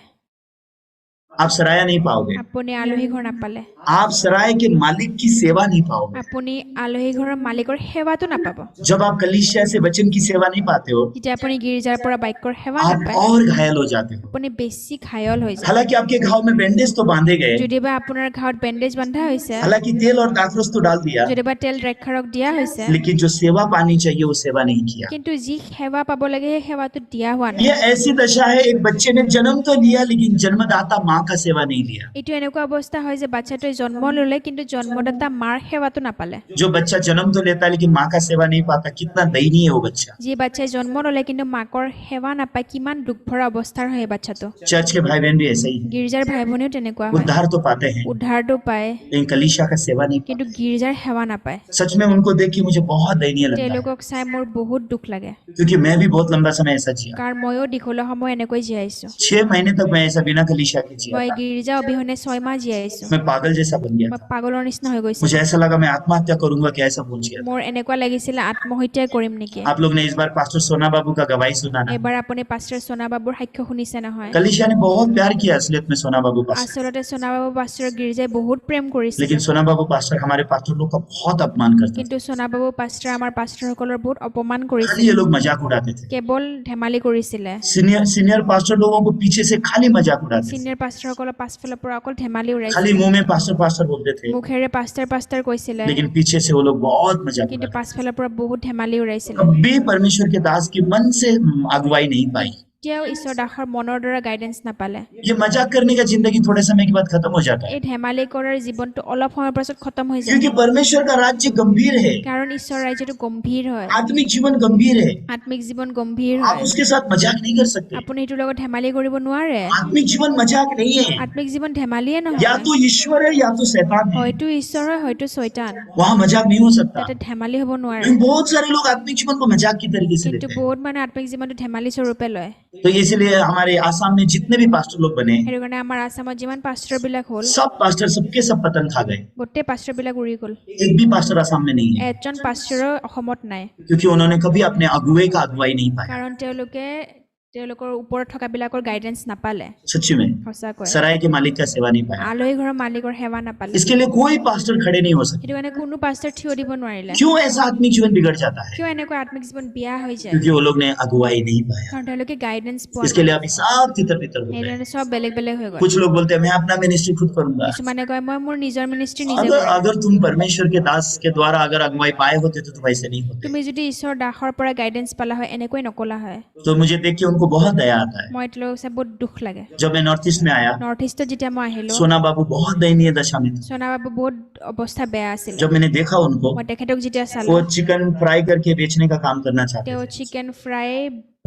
आप सराया नहीं पाओगे, আপুনি আলহী ঘৰ নাপালে आप सराय के मालिक की सेवा नहीं पाओगे। আপুনি আলহী ঘৰৰ মালিকৰ সেৱাটো নাপাব जब आप कलीसिया से वचन की सेवा नहीं पाते हो, যেতিয়া আপুনি গীৰ্জাৰ পৰা বাক্যৰ সেৱা आप নাপায় और घायल हो जाते हो। আপুনি বেছি ঘায়ল হৈ যায় हालांकि आपके घाव में बैंडेज तो बांधे गए, যদিবা আপোনাৰ ঘাৱত বেণ্ডেজ বন্ধা হৈছে हालांकि तेल और दाखरस तो डाल दिया, যদিবা তেল ৰক্ষাৰক দিয়া হৈছে लेकिन जो सेवा पानी चाहिए वो सेवा नहीं किया। কিন্তু যি সেৱা পাব লাগে সেই সেৱাটো দিয়া হোৱা নাই ये ऐसी दशा है, एक बच्चे ने जन्म तो लिया लेकिन जन्मदाता माँ का सेवा नहीं लिया। এইটো এনেকুৱা অৱস্থা হয় যে বাচ্চাটোৱে জন্ম ল'লে কিন্তু জন্মদাতা মাৰ সেৱাটো নাপালে जो बच्चा जन्म तो लेता है लेकिन माँ का सेवा नहीं पाता, कितना दयनीय है वो बच्चा। যি বাচ্চাই জন্ম ল'লে কিন্তু মাকৰ সেৱা নাপায় কিমান দুখ ভৰা অৱস্থাৰ হয় এই বাচ্চাটো चर्च के भाई बहन भी ऐसे ही हैं। গীৰ্জাৰ ভাই ভনীও তেনেকুৱা হয় उद्धार तो पाते हैं উদ্ধাৰটো পায় लेकिन कलीसिया का सेवा नहीं কিন্তু गीर्जार সেৱা নাপায় पाते। सच में उनको देख के मुझे बहुत दयनीय लगता है, তেওঁলোকক চাই মোৰ বহুত দুখ লাগে क्योंकि मैं भी बहुत लंबा समय ऐसा जिया। কাৰণ ময়ো দীঘলীয়া সময় এনেকৈ জীয়াইছো 6 महीने तक मैं ऐसा बिना कलीसिया के जिया মই था। গীৰ্জা অবিহনে 6 মাহ জীয়াইছো मैं पागल जैसा बन गया মই था। পাগলৰ নিচিনা হৈ গৈছো मुझे ऐसा लगा मैं आत्महत्या करूंगा क्या, ऐसा बोल गया था। মোৰ এনেকুৱা লাগিছিলে আত্মহত্যাই কৰিম নেকি आप लोग ने इस बार पास्टर सोना बाबू का गवाही सुना ना। এবাৰ আপুনি পাষ্টাৰ সোনা বাবুৰ সাক্ষ্য শুনিছে নহয় कलीसिया ने बहुत प्यार किया असलियत में सोना बाबू पास्टर, আচলতে সোনা বাবু পাষ্টাৰ গীৰ্জাই বহুত প্ৰেম কৰিছিল लेकिन सोना बाबू पास्टर हमारे पास्टर लोग का बहुत अपमान करते थे। কিন্তু সোনা বাবু পাষ্টাৰ আমাৰ পাষ্টাৰসকলৰ বহুত অপমান खाली কৰিছিল ये लोग मजाक उड़ाते थे। কেৱল ধেমালি কৰিছিলে सीनियर पास्टर लोगों को पीछे से खाली मजाक उड़ाते थे, চিনিয়ৰ পাষ্টাৰসকলৰ পাছফালৰ পৰা অকল ধেমালি खाली উৰাইছিল मुंह में पास्टर पास्टर बोलते थे, মুখেৰে পাষ্টাৰ পাষ্টাৰ কৈছিলে लेकिन पीछे से वो लोग बहुत मजाक কিন্তু उड़ाते পাছফালৰ পৰা বহুত ধেমালি উৰাইছিলে थे। कभी परमेश्वर के दास के मन से अगुवाई नहीं पाई। এতিয়াও ঈশ্বৰ দাসৰ মনৰ দ্বাৰা গাইডেন্স নাপালে ये मजाक करने का जिंदगी थोड़े समय के बाद खत्म हो जाता है, এই ধেমালি কৰাৰ জীৱনটো অলপ সময়ৰ পাছত খতম হৈ যায় क्योंकि परमेश्वर का राज्य गंभीर है, কাৰণ ঈশ্বৰ ৰাজ্যটো গম্ভীৰ হয় आत्मिक जीवन गंभीर है। আত্মিক জীৱন গম্ভীৰ आप হয় उसके साथ मजाक नहीं कर सकते। আপুনি এইটোৰ লগত ধেমালি কৰিব নোৱাৰে आत्मिक जीवन मजाक नहीं है, আত্মিক জীৱন ধেমালিয়ে या নহয় तो ईश्वर है या तो शैतान है, হয়তো ঈশ্বৰ হয় হয়তো শয়তান वहाँ मजाक नहीं हो सकता। তাতে ধেমালি হ'ব নোৱাৰে लेकिन बहुत सारे लोग आत्मिक जीवन को मजाक की तरीके से কিন্তু लेते हैं। বহুত মানে আত্মিক জীৱনটো ধেমালি স্বৰূপে লয় तो इसलिए हमारे आसाम में जितने भी पास्टर लोग बने, সেইটো কাৰণে আমাৰ আসামত যিমান পাষ্টাৰ বিলাক হ'ল सब पास्टर सबके सब पतन खा गए। গোটেই পাষ্টাৰ বিলাক উৰি গ'ল एक भी पास्टर आसाम में नहीं है, এজন পাষ্টাৰো অসমত নাই क्योंकि उन्होंने कभी अपने अगुवे का अगुवाई नहीं पाया। কাৰণ তেওঁলোকৰ ওপৰত থকা বিলাকৰ গাইডেন্স নাপালে सच्ची में সঁচাকৈ सराय के मालिक का सेवा नहीं पाया। আলহী ঘৰৰ মালিকৰ সেৱা নাপালে इसके लिए कोई पास्टर खड़े नहीं हो सकते। সেইটো কাৰণে কোনো পাষ্টাৰ থিয় দিব নোৱাৰিলে क्यों ऐसा आत्मिक जीवन बिगड़ जाता है? কিয় এনেকুৱা আত্মিক জীৱন বিয়া হৈ যায় क्योंकि वो लोग ने अगुवाई नहीं पाया। কাৰণ তেওঁলোকে গাইডেন্স পোৱা इसके लिए अभी सब तितर बितर हो गए। সেইকাৰণে চব বেলেগ বেলেগ হৈ গ'ল कुछ लोग बोलते हैं मैं अपना मिनिस्ट्री खुद करूंगा। কিছুমানে কয় মই মোৰ নিজৰ মিনিষ্ট্ৰি নিজে अगर কৰিম अगर तुम परमेश्वर के दास के द्वारा अगर अगुवाई पाए होते तो तुम ऐसे नहीं होते। তুমি যদি ঈশ্বৰৰ দাসৰ পৰা গাইডেন্স পালা হয় এনেকৈ নকলা হয় तो मुझे देख के उनको बहुत दया आता है। মই এইটো চাই বহুত দুখ লাগে जब मैं नॉर्थ ईस्ट में आया, নৰ্থ ইষ্টত যেতিয়া মই আহিলো सोना बाबू बहुत दयनीय दशा में थे। সোনা বাবু বহুত অৱস্থা বেয়া আছিলে जब मैंने देखा उनको, মই তেখেতক যেতিয়া চালো वो चिकन फ्राई करके बेचने का काम करना चाहते তেওঁ थे। চিকেন ফ্ৰাই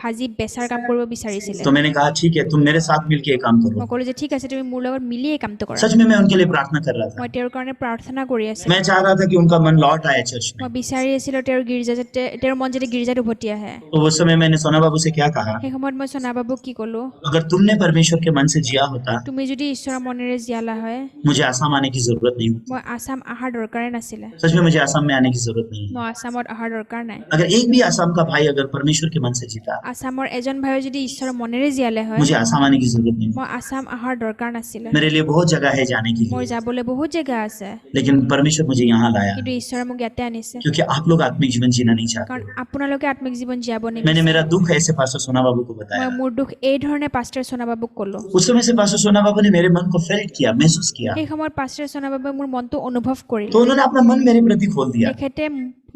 ভাজি বেচাৰ কাম কৰিব বিচাৰিছিলে तो मैंने कहा ठीक है, तुम मेरे साथ मिलके ये काम करो। মই ক'লো যে ঠিক আছে তুমি মোৰ লগত মিলি এই কামটো কৰা सच में मैं उनके लिए प्रार्थना कर रहा था। মই তেওঁৰ কাৰণে প্ৰাৰ্থনা কৰি আছিলো मैं चाह रहा था कि उनका मन लौट आए चर्च में। মই বিচাৰি আছিলো তেওঁৰ গীৰ্জা যাতে তেওঁৰ মন যাতে গীৰ্জাত উভতি আহে तो उस समय मैंने सोना बाबू से क्या कहा, সেই সময়ত মই সোনা বাবুক কি ক'লো अगर तुमने परमेश्वर के मन से जिया होता, তুমি যদি ঈশ্বৰৰ মনেৰে জীয়ালা হয় मुझे आसाम आने की जरूरत नहीं होती। মই আসাম অহাৰ দৰকাৰে নাছিলে सच में मुझे आसाम में आने की जरूरत नहीं है। মই আসামত অহাৰ দৰকাৰ নাই अगर एक भी आसाम का भाई अगर परमेश्वर के मन से जीता, আসামৰ এজন ভাইয়ে যদি ঈশ্বৰৰ মনেৰে জীয়ালে হয় मुझे आसाम आने की जरूरत नहीं। মই আসাম অহাৰ দৰকাৰ নাছিলে मेरे लिए बहुत जगह है जाने के মোৰ लिए, যাবলৈ বহুত জেগা আছে लेकिन परमेश्वर मुझे यहाँ लाया কিন্তু ঈশ্বৰে মোক ইয়াতে আনিছে क्योंकि आप लोग आत्मिक जीवन जीना नहीं কাৰণ चाहते। আপোনালোকে আত্মিক জীৱন জীয়াব मैंने নিবিচাৰে मेरा दुख ऐसे पास्टर सोना बाबू को মই बताया। মোৰ দুখ এই ধৰণে পাষ্টাৰ সোণাবাবুক ক'লো उस समय से पास्टर सोना बाबू ने मेरे मन को फेल्ट किया, महसूस किया, সেই সময়ত পাষ্টাৰ সোণাবাবুৱে মোৰ মনটো অনুভৱ কৰিলে तो उन्होंने अपना मन मेरे प्रति खोल दिया। তেখেতে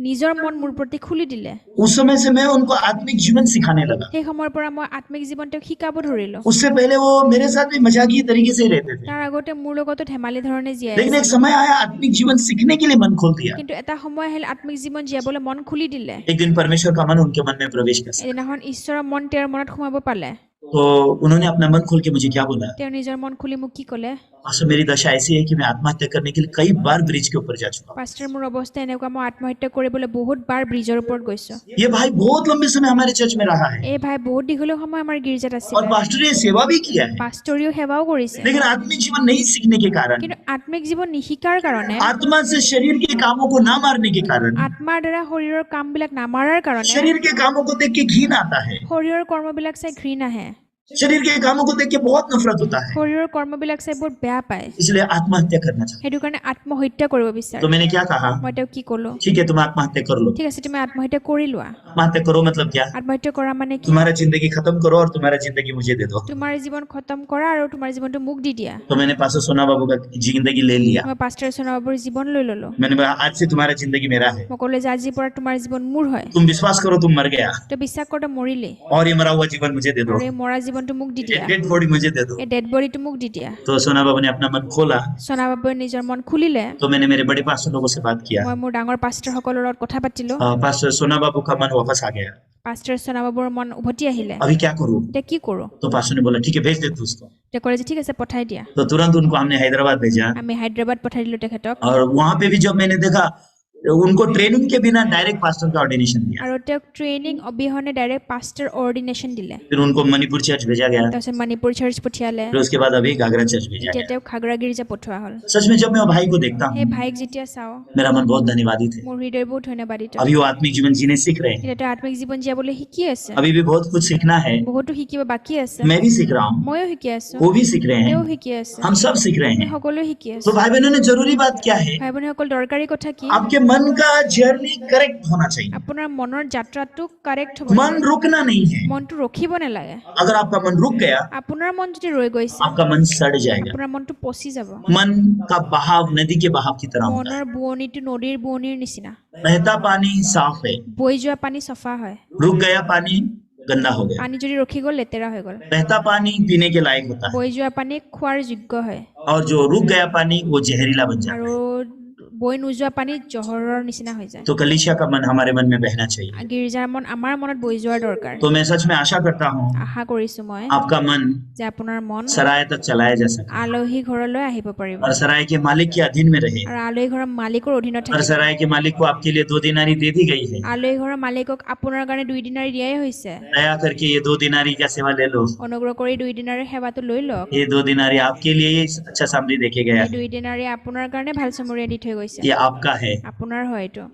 নিজৰ মন মোৰ প্ৰতি খুলি দিলে उस समय से मैं उनको आत्मिक जीवन सिखाने लगा। সেই সময়ৰ পৰা মই আত্মিক জীৱন তেওঁক শিকাব ধৰিলো उससे पहले वो मेरे साथ भी मजाकिया तरीके से रहते थे, তাৰ আগতে মোৰ লগতো ধেমালি ধৰণে জীয়াই लेकिन एक আছিল समय आया आत्मिक जीवन सीखने के लिए मन खोल दिया। কিন্তু এটা সময় আহিল আত্মিক জীৱন জীয়াবলৈ মন খুলি দিলে एक दिन परमेश्वर का मन उनके मन में प्रवेश कर सका, এদিনাখন ঈশ্বৰৰ মন তেওঁৰ মনত সোমাব পালে तो उन्होंने अपना मन खोल के मुझे क्या बोला, তেওঁ নিজৰ মন খুলি মোক কি ক'লে पास्टर मेरी दशा ऐसी है कि मैं आत्महत्या करने के लिए कई बार ब्रिज के ऊपर जा चुका हूं। পাষ্টাৰ মোৰ অৱস্থা এনেকুৱা মই আত্মহত্যা কৰিবলৈ বহুত বাৰ ব্ৰিজৰ ওপৰত গৈছো ये भाई बहुत लंबे समय हमारे चर्च में रहा है এই ভাই বহুত দীঘলীয়া সময় আমাৰ গীৰ্জাত और আছিল पास्टर ने सेवा भी किया है, পাষ্টৰীয় সেৱাও কৰিছে लेकिन आत्मिक जीवन नहीं सीखने के कारण, কিন্তু আত্মিক জীৱন নিশিকাৰ কাৰণে आत्मा से शरीर के कामों को ना मारने के कारण, আত্মাৰ দ্বাৰা শৰীৰৰ কামবিলাক নামাৰাৰ কাৰণে शरीर के कामों को देख के घिन आता है, শৰীৰৰ কৰ্মবিলাক চাই ঘৃণ আহে शरीर के कामों को देख के बहुत नफरत होता है, শৰীৰৰ কৰ্মবিলাক চাই বহুত বেয়া পায় इसलिए आत्महत्या करना चाहता সেইটো কাৰণে আত্মহত্যা কৰিব हूं। বিচাৰে तो मैंने क्या कहा, মই তেওঁক কি ক'লো ठीक है तुम आत्महत्या कर लो। ঠিক আছে তুমি আত্মহত্যা কৰি লোৱা आत्महत्या करो मतलब क्या, আত্মহত্যা কৰা মানে কি तुम्हारा जिंदगी खत्म करो और तुम्हारा जिंदगी मुझे दे दो। তোমাৰ জীৱন খতম কৰা আৰু তোমাৰ জীৱনটো মোক দি দিয়া तो मैंने पास्टर सोना बाबू का जिंदगी ले लिया। মই পাষ্টাৰ সোণাবাবুৰ জীৱন লৈ ললো मैंने बोला आज से तुम्हारा जिंदगी मेरा है, মই ক'লো যে আজিৰ পৰা তোমাৰ জীৱন মোৰ হয় तुम विश्वास करो तुम मर गया তই বিশ্বাস কৰোঁতে মৰিলি और ये मरा हुआ जीवन मुझे दे दो, আৰু এই মৰা জীৱনটো মোক দি দিয়া डेड बॉडी मुझे दे दो। এই ডেড বডিটো মোক দি দিয়া तो सोना बाबू ने अपना मन खोला, সোণাবাবুৱে নিজৰ মন খুলিলে तो मैंने मेरे बड़े पास्टर लोगों से बात किया। মই মোৰ ডাঙৰ পাষ্টাৰসকলৰ লগত কথা পাতিলো पास्टर सोना बाबू का मन वापस आ गया, পাষ্টাৰ সোণাবাবুৰ মন উভতি আহিলে अभी क्या करूं? এতিয়া কি কৰোঁ तो पास्टर ने बोला ठीक है भेज दे तू उसको। তেওঁ ক'লে যে ঠিক আছে পঠাই দিয়া तो तुरंत उनको हमने हैदराबाद भेजा আমি হায়দৰাবাদ পঠাই দিলো তেখেতক और वहां पे भी जब मैंने देखा उनको ट्रेनिंग के बिना डायरेक्ट पास्टर का ऑर्डिनेशन दिया। আৰু তেওঁক ট্ৰেইনিং অবিহনে ডাইৰেক্ট পাষ্টাৰ অৰ্ডিনেশ্যন দিলে फिर उनको मणिपुर चर्च भेजा गया, তাৰপিছত মণিপুৰ চাৰ্চ পঠিয়ালে फिर उसके बाद अभी घाघरा चर्च भेजा এতিয়া गया। তেওঁক খাগৰা গীৰ্জা পঠোৱা হ'ল सच में जब मैं वो भाई को देखता সেই हूँ ভাইক যেতিয়া চাওঁ मेरा मन बहुत धन्यवादी थे। মোৰ হৃদয় বহুত ধন্যবাদিত अभी वो आत्मिक जीवन जीने सीख रहे हैं, এতিয়া তেওঁ আত্মিক জীৱন জীয়াবলৈ শিকি আছে अभी भी बहुत कुछ सीखना है, বহুতো শিকিব বাকী আছে मैं भी सीख रहा हूँ, ময়ো শিকি আছো वो भी सीख रहे তেওঁ हैं, শিকি আছে हम सब सीख रहे আমি हैं। সকলোৱে শিকি আছো तो भाई बहनों ने जरूरी बात क्या है, ভাই ভনীসকল দৰকাৰী কথা কি आपके मन का जर्नी करेक्ट होना चाहिए, আপোনাৰ মনৰ যাত্ৰাটো কাৰেক্ট হ'ব मन লাগে रुकना नहीं है। মনটো ৰখিব নালাগে अगर आपका मन रुक गया আপোনাৰ মন যদি ৰৈ গৈছে आपका मन सड़ जाएगा। আপোনাৰ মনটো পচি যাব मन का बहाव नदी के बहाव की तरह होता है, মনৰ বুৱনীটো নদীৰ বুৱনীৰ নিচিনা बहता पानी साफ है, বৈ যোৱা পানী চফা হয় रुक गया पानी गंदा हो गया। পানী যদি ৰখি গ'ল লেতেৰা হৈ গ'ল बहता पानी पीने के लायक होता है বৈ যোৱা পানী খোৱাৰ যোগ্য হয় और जो रुक गया पानी वो जहरीला बन जाता আৰু বৈ নোযোৱা পানী জহৰৰ নিচিনা হৈ যায় है। तो कलीसिया का मन हमारे मन में बहना चाहिए। গীৰ্জাৰ মন আমাৰ মনত বৈ যোৱাৰ দৰকাৰ तो मैं सच में आशा करता हूँ আশা কৰিছো মই आपका मन যে আপোনাৰ মন सराय तक चलाया जा सके আলহী ঘৰলৈ আহিব পাৰিব और सराय के मालिक के अधीन में रहे। আৰু আলহী ঘৰৰ মালিকৰ অধীনত और থাকিব सराय के मालिक को आपके लिए 2 दिनारी दे दी गई है, আলহী ঘৰৰ মালিকক আপোনাৰ কাৰণে 2 দিনাৰী দিয়াই হৈছে दया करके ये 2 दिनारी का सेवा ले लो। অনুগ্ৰহ কৰি 2 দিনাৰী সেৱাটো লৈ লওক ये 2 दिनारी आपके लिए ही अच्छा सामने देखे गया এই है, 2 দিনাৰী আপোনাৰ কাৰণে ভাল চমৰীয়া দি থৈ গৈছে ये आपका है, আপোনাৰ হয় এইটো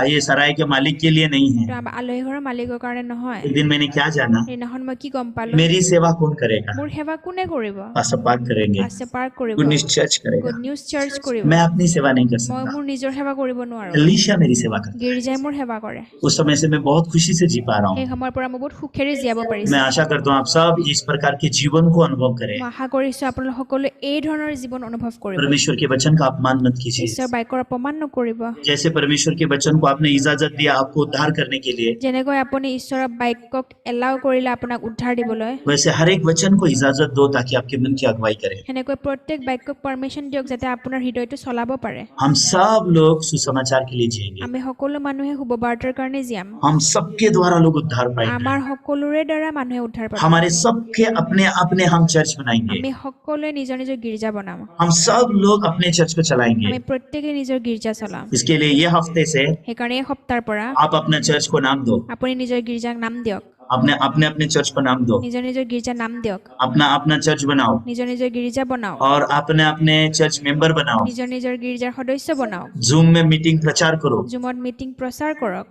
ये सराय के मालिक के लिए नहीं এইটো है। আমাৰ আলহী ঘৰৰ মালিকৰ কাৰণে নহয় एक दिन मैंने क्या जाना, সেইদিনাখন মই কি গম পালো मेरी सेवा कौन करेगा, মোৰ সেৱা কোনে কৰিব पास्टर पाक करेंगे, পাষ্টাৰ পাৰ্ক কৰিব गुड न्यूज चर्च करेगा। গুড নিউজ চাৰ্চ কৰিব मैं अपनी सेवा नहीं कर মই सकता, মোৰ নিজৰ সেৱা কৰিব নোৱাৰো एलीशा मेरी सेवा करता গীৰ্জাই মোৰ সেৱা কৰে है। उस समय से मैं बहुत खुशी से जी पा रहा সেই हूँ। সময়ৰ পৰা মই বহুত সুখেৰে জীয়াব পাৰিছো मैं आशा करता हूँ आप सब इस प्रकार के जीवन को अनुभव करें। মই আশা কৰিছো আপোনালোক সকলোৱে এই ধৰণৰ জীৱন অনুভৱ কৰিব परमेश्वर के वचन का अपमान मत कीजिए। ঈশ্বৰৰ বাক্যৰ অপমান নকৰিব जैसे परमेश्वर के वचन को आपने इजाजत दिया आपको उद्धार करने के लिए, যেনেকৈ আপুনি ঈশ্বৰৰ বাক্যক এলাও কৰিলে আপোনাক উদ্ধাৰ দিবলৈ वैसे हर एक वचन को इजाजत दो ताकि आपके मन की अगुवाई करे। সেনেকৈ প্ৰত্যেক বাক্যক পাৰ্মিশ্যন দিয়ক যাতে আপোনাৰ হৃদয়টো চলাব পাৰে हम सब लोग सुसमाचार के लिए जिएंगे, আমি সকলো মানুহে শুভবাৰ্তাৰ কাৰণে জীয়াম हम सबके द्वारा लोग उद्धार पाएंगे, আমাৰ সকলোৰে দ্বাৰা মানুহে উদ্ধাৰ পাব हमारे सबके अपने अपने हम चर्च बनाएंगे, আমি সকলোৱে নিজৰ নিজৰ গীৰ্জা বনাম हम सब लोग अपने चर्च को चलाएंगे। আমি প্ৰত্যেকে নিজৰ গীৰ্জা চলাম इसके लिए ये हफ्ते से সেইকাৰণে এই সপ্তাহৰ পৰা आप अपने चर्च को नाम दो, আপুনি নিজৰ গীৰ্জাক নাম দিয়ক अपने अपने अपने चर्च को नाम दो, নিজৰ নিজৰ গীৰ্জা নাম দিয়ক अपना अपना चर्च बनाओ নিজৰ নিজৰ গীৰ্জা বনাওক और अपने अपने चर्च मेंबर बनाओ। নিজৰ নিজৰ গীৰ্জাৰ সদস্য বনাওক जूम में मीटिंग प्रचार करो, জুমত মিটিং প্ৰচাৰ কৰক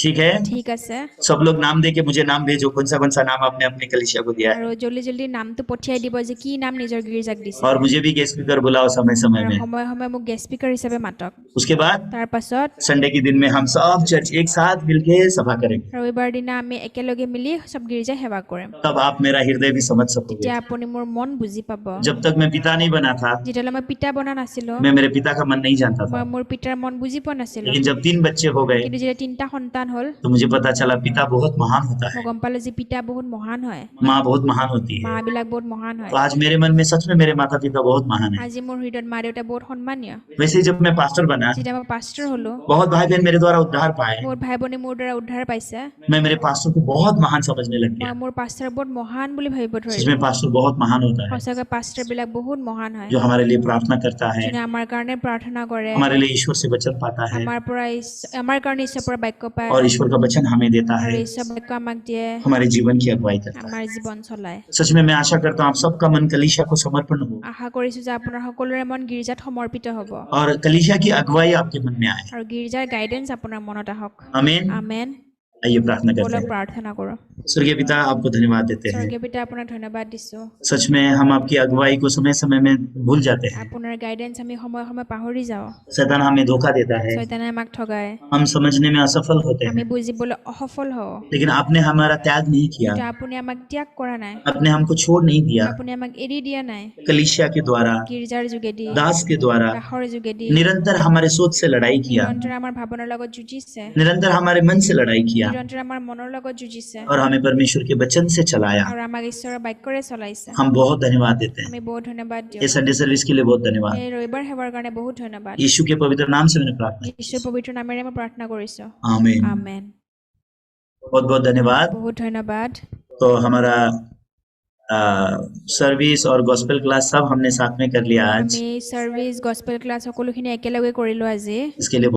ठीक है? ঠিক আছে सब लोग नाम दे के मुझे नाम भेजो, कौन सा नाम आपने अपने कलीसिया को दिया है। আৰু জলদি জলদি নামটো পঠিয়াই দিব যে কি নাম নিজৰ গীৰ্জাক দিছে और मुझे भी गेस्ट स्पीकर बुलाओ समय समय আৰু में। সময়ে সময়ে মোক গেষ্ট স্পিকাৰ হিচাপে মাতক उसके बाद তাৰ পাছত संडे के दिन में हम सब चर्च एक साथ मिलके सभा करेंगे, ৰবিবাৰ দিনা আমি একেলগে মিলি সব গীৰ্জা সেৱা কৰিম तब आप मेरा हृदय भी समझ सकोगे। তেতিয়া আপুনি মোৰ মন বুজি পাব जब तक मैं पिता नहीं बना था, যেতিয়ালৈ মই পিতা বনা নাছিলো मैं मेरे पिता का मन नहीं जानता মই था, মোৰ পিতাৰ মন বুজি পোৱা নাছিলো लेकिन जब 3 बच्चे हो गए কিন্তু যেতিয়া 3টা সন্তান হ'ল तो मुझे पता चला पिता बहुत महान होता মই है, গম পালো যে পিতা বহুত মহান হয় माँ बहुत महान होती है। মাবিলাক বহুত মহান হয় तो आज मेरे मन में सच में मेरे माता पिता बहुत महान है। আজি মোৰ হৃদয়ত মা দেউতা বহুত সন্মানীয় वैसे ही जब मैं पास्टर बना, যেতিয়া মই পাষ্টাৰ হলো बहुत भाई बहन मेरे द्वारा उद्धार पाए, বহুত ভাই ভনী মোৰ দ্বাৰা উদ্ধাৰ পাইছে मैं मेरे पास्टर को बहुत महान समझने लग মই गया। মোৰ পাষ্টাৰ বহুত মহান বুলি ভাবিব सच ধৰিলো में पास्टर बहुत महान होता है, সঁচাকৈ পাষ্টাৰ বিলাক বহুত মহান হয় जो हमारे लिए प्रार्थना करता है, যোনে আমাৰ কাৰণে প্ৰাৰ্থনা কৰে हमारे लिए ईश्वर से वचन पाता है আমাৰ কাৰণে ঈশ্বৰৰ পৰা বাক্য পায় और ईश्वर का वचन हमें देता আৰু है, ঈশ্বৰৰ বাক্য আমাক দিয়ে हमारे जीवन की अगुवाई करता है। আমাৰ জীৱন চলায় सच में मैं आशा करता हूँ आप सबका मन कलीसिया को समर्पण हो আশা কৰিছো যে আপোনাৰ সকলোৰে মন গীৰ্জাত সমৰ্পিত হ'ব और कलीसिया की अगुवाई आपके मन में आए। আৰু গীৰ্জাৰ গাইডেন্স আপোনাৰ মনত আহক आमीन। আমেন आइए प्रार्थना करते বলক हैं। প্ৰাৰ্থনা কৰোঁ स्वर्गीय पिता आपको धन्यवाद देते हैं। স্বৰ্গীয় পিতা আপোনাক ধন্যবাদ দিছো सच में हम आपकी अगुवाई को समय समय में भूल जाते हैं, আপোনাৰ গাইডেন্স আমি সময়ে সময়ে পাহৰি যাওঁ शैतान हमें धोखा देता है, শয়তানে আমাক ঠগায় हम समझने में असफल होते আমি हैं, বুজিবলৈ অসফল হওঁ लेकिन आपने हमारा त्याग नहीं किया, কিন্তু আপুনি আমাক ত্যাগ কৰা নাই आपने हमको छोड़ नहीं दिया। আপুনি আমাক এৰি দিয়া নাই कलीसिया के द्वारा, গীৰ্জাৰ যোগেদি दास के द्वारा কাষৰ যোগেদি निरंतर हमारे सोच से लड़ाई किया, নিৰন্তৰ আমাৰ ভাৱনাৰ লগত যুঁজিছে निरंतर हमारे मन से लड़ाई किया নিৰন্তৰ আমাৰ মনৰ লগত যুঁজিছে और हमें परमेश्वर के वचन से चलाया। আৰু আমাক ঈশ্বৰৰ বাক্যৰে চলাইছে हम बहुत धन्यवाद देते हैं। আমি বহুত ধন্যবাদ দিওঁ ये संडे सर्विस के लिए बहुत धन्यवाद। এই ৰবিবাৰ সেৱাৰ কাৰণে বহুত ধন্যবাদ यीशु के पवित्र नाम से मैंने प्रार्थना की। ঈশ্বৰৰ পবিত্ৰ নামেৰে মই প্ৰাৰ্থনা কৰিছো आमीन। আমেন बहुत बहुत धन्यवाद। বহুত ধন্যবাদ तो हमारा सर्विस और गॉस्पेल क्लास सब हमने साथ में कर लिया आज। আমি সাৰ্ভিস গস্পেল ক্লাছ সকলোখিনি একেলগে কৰিলো আজি इसके लिए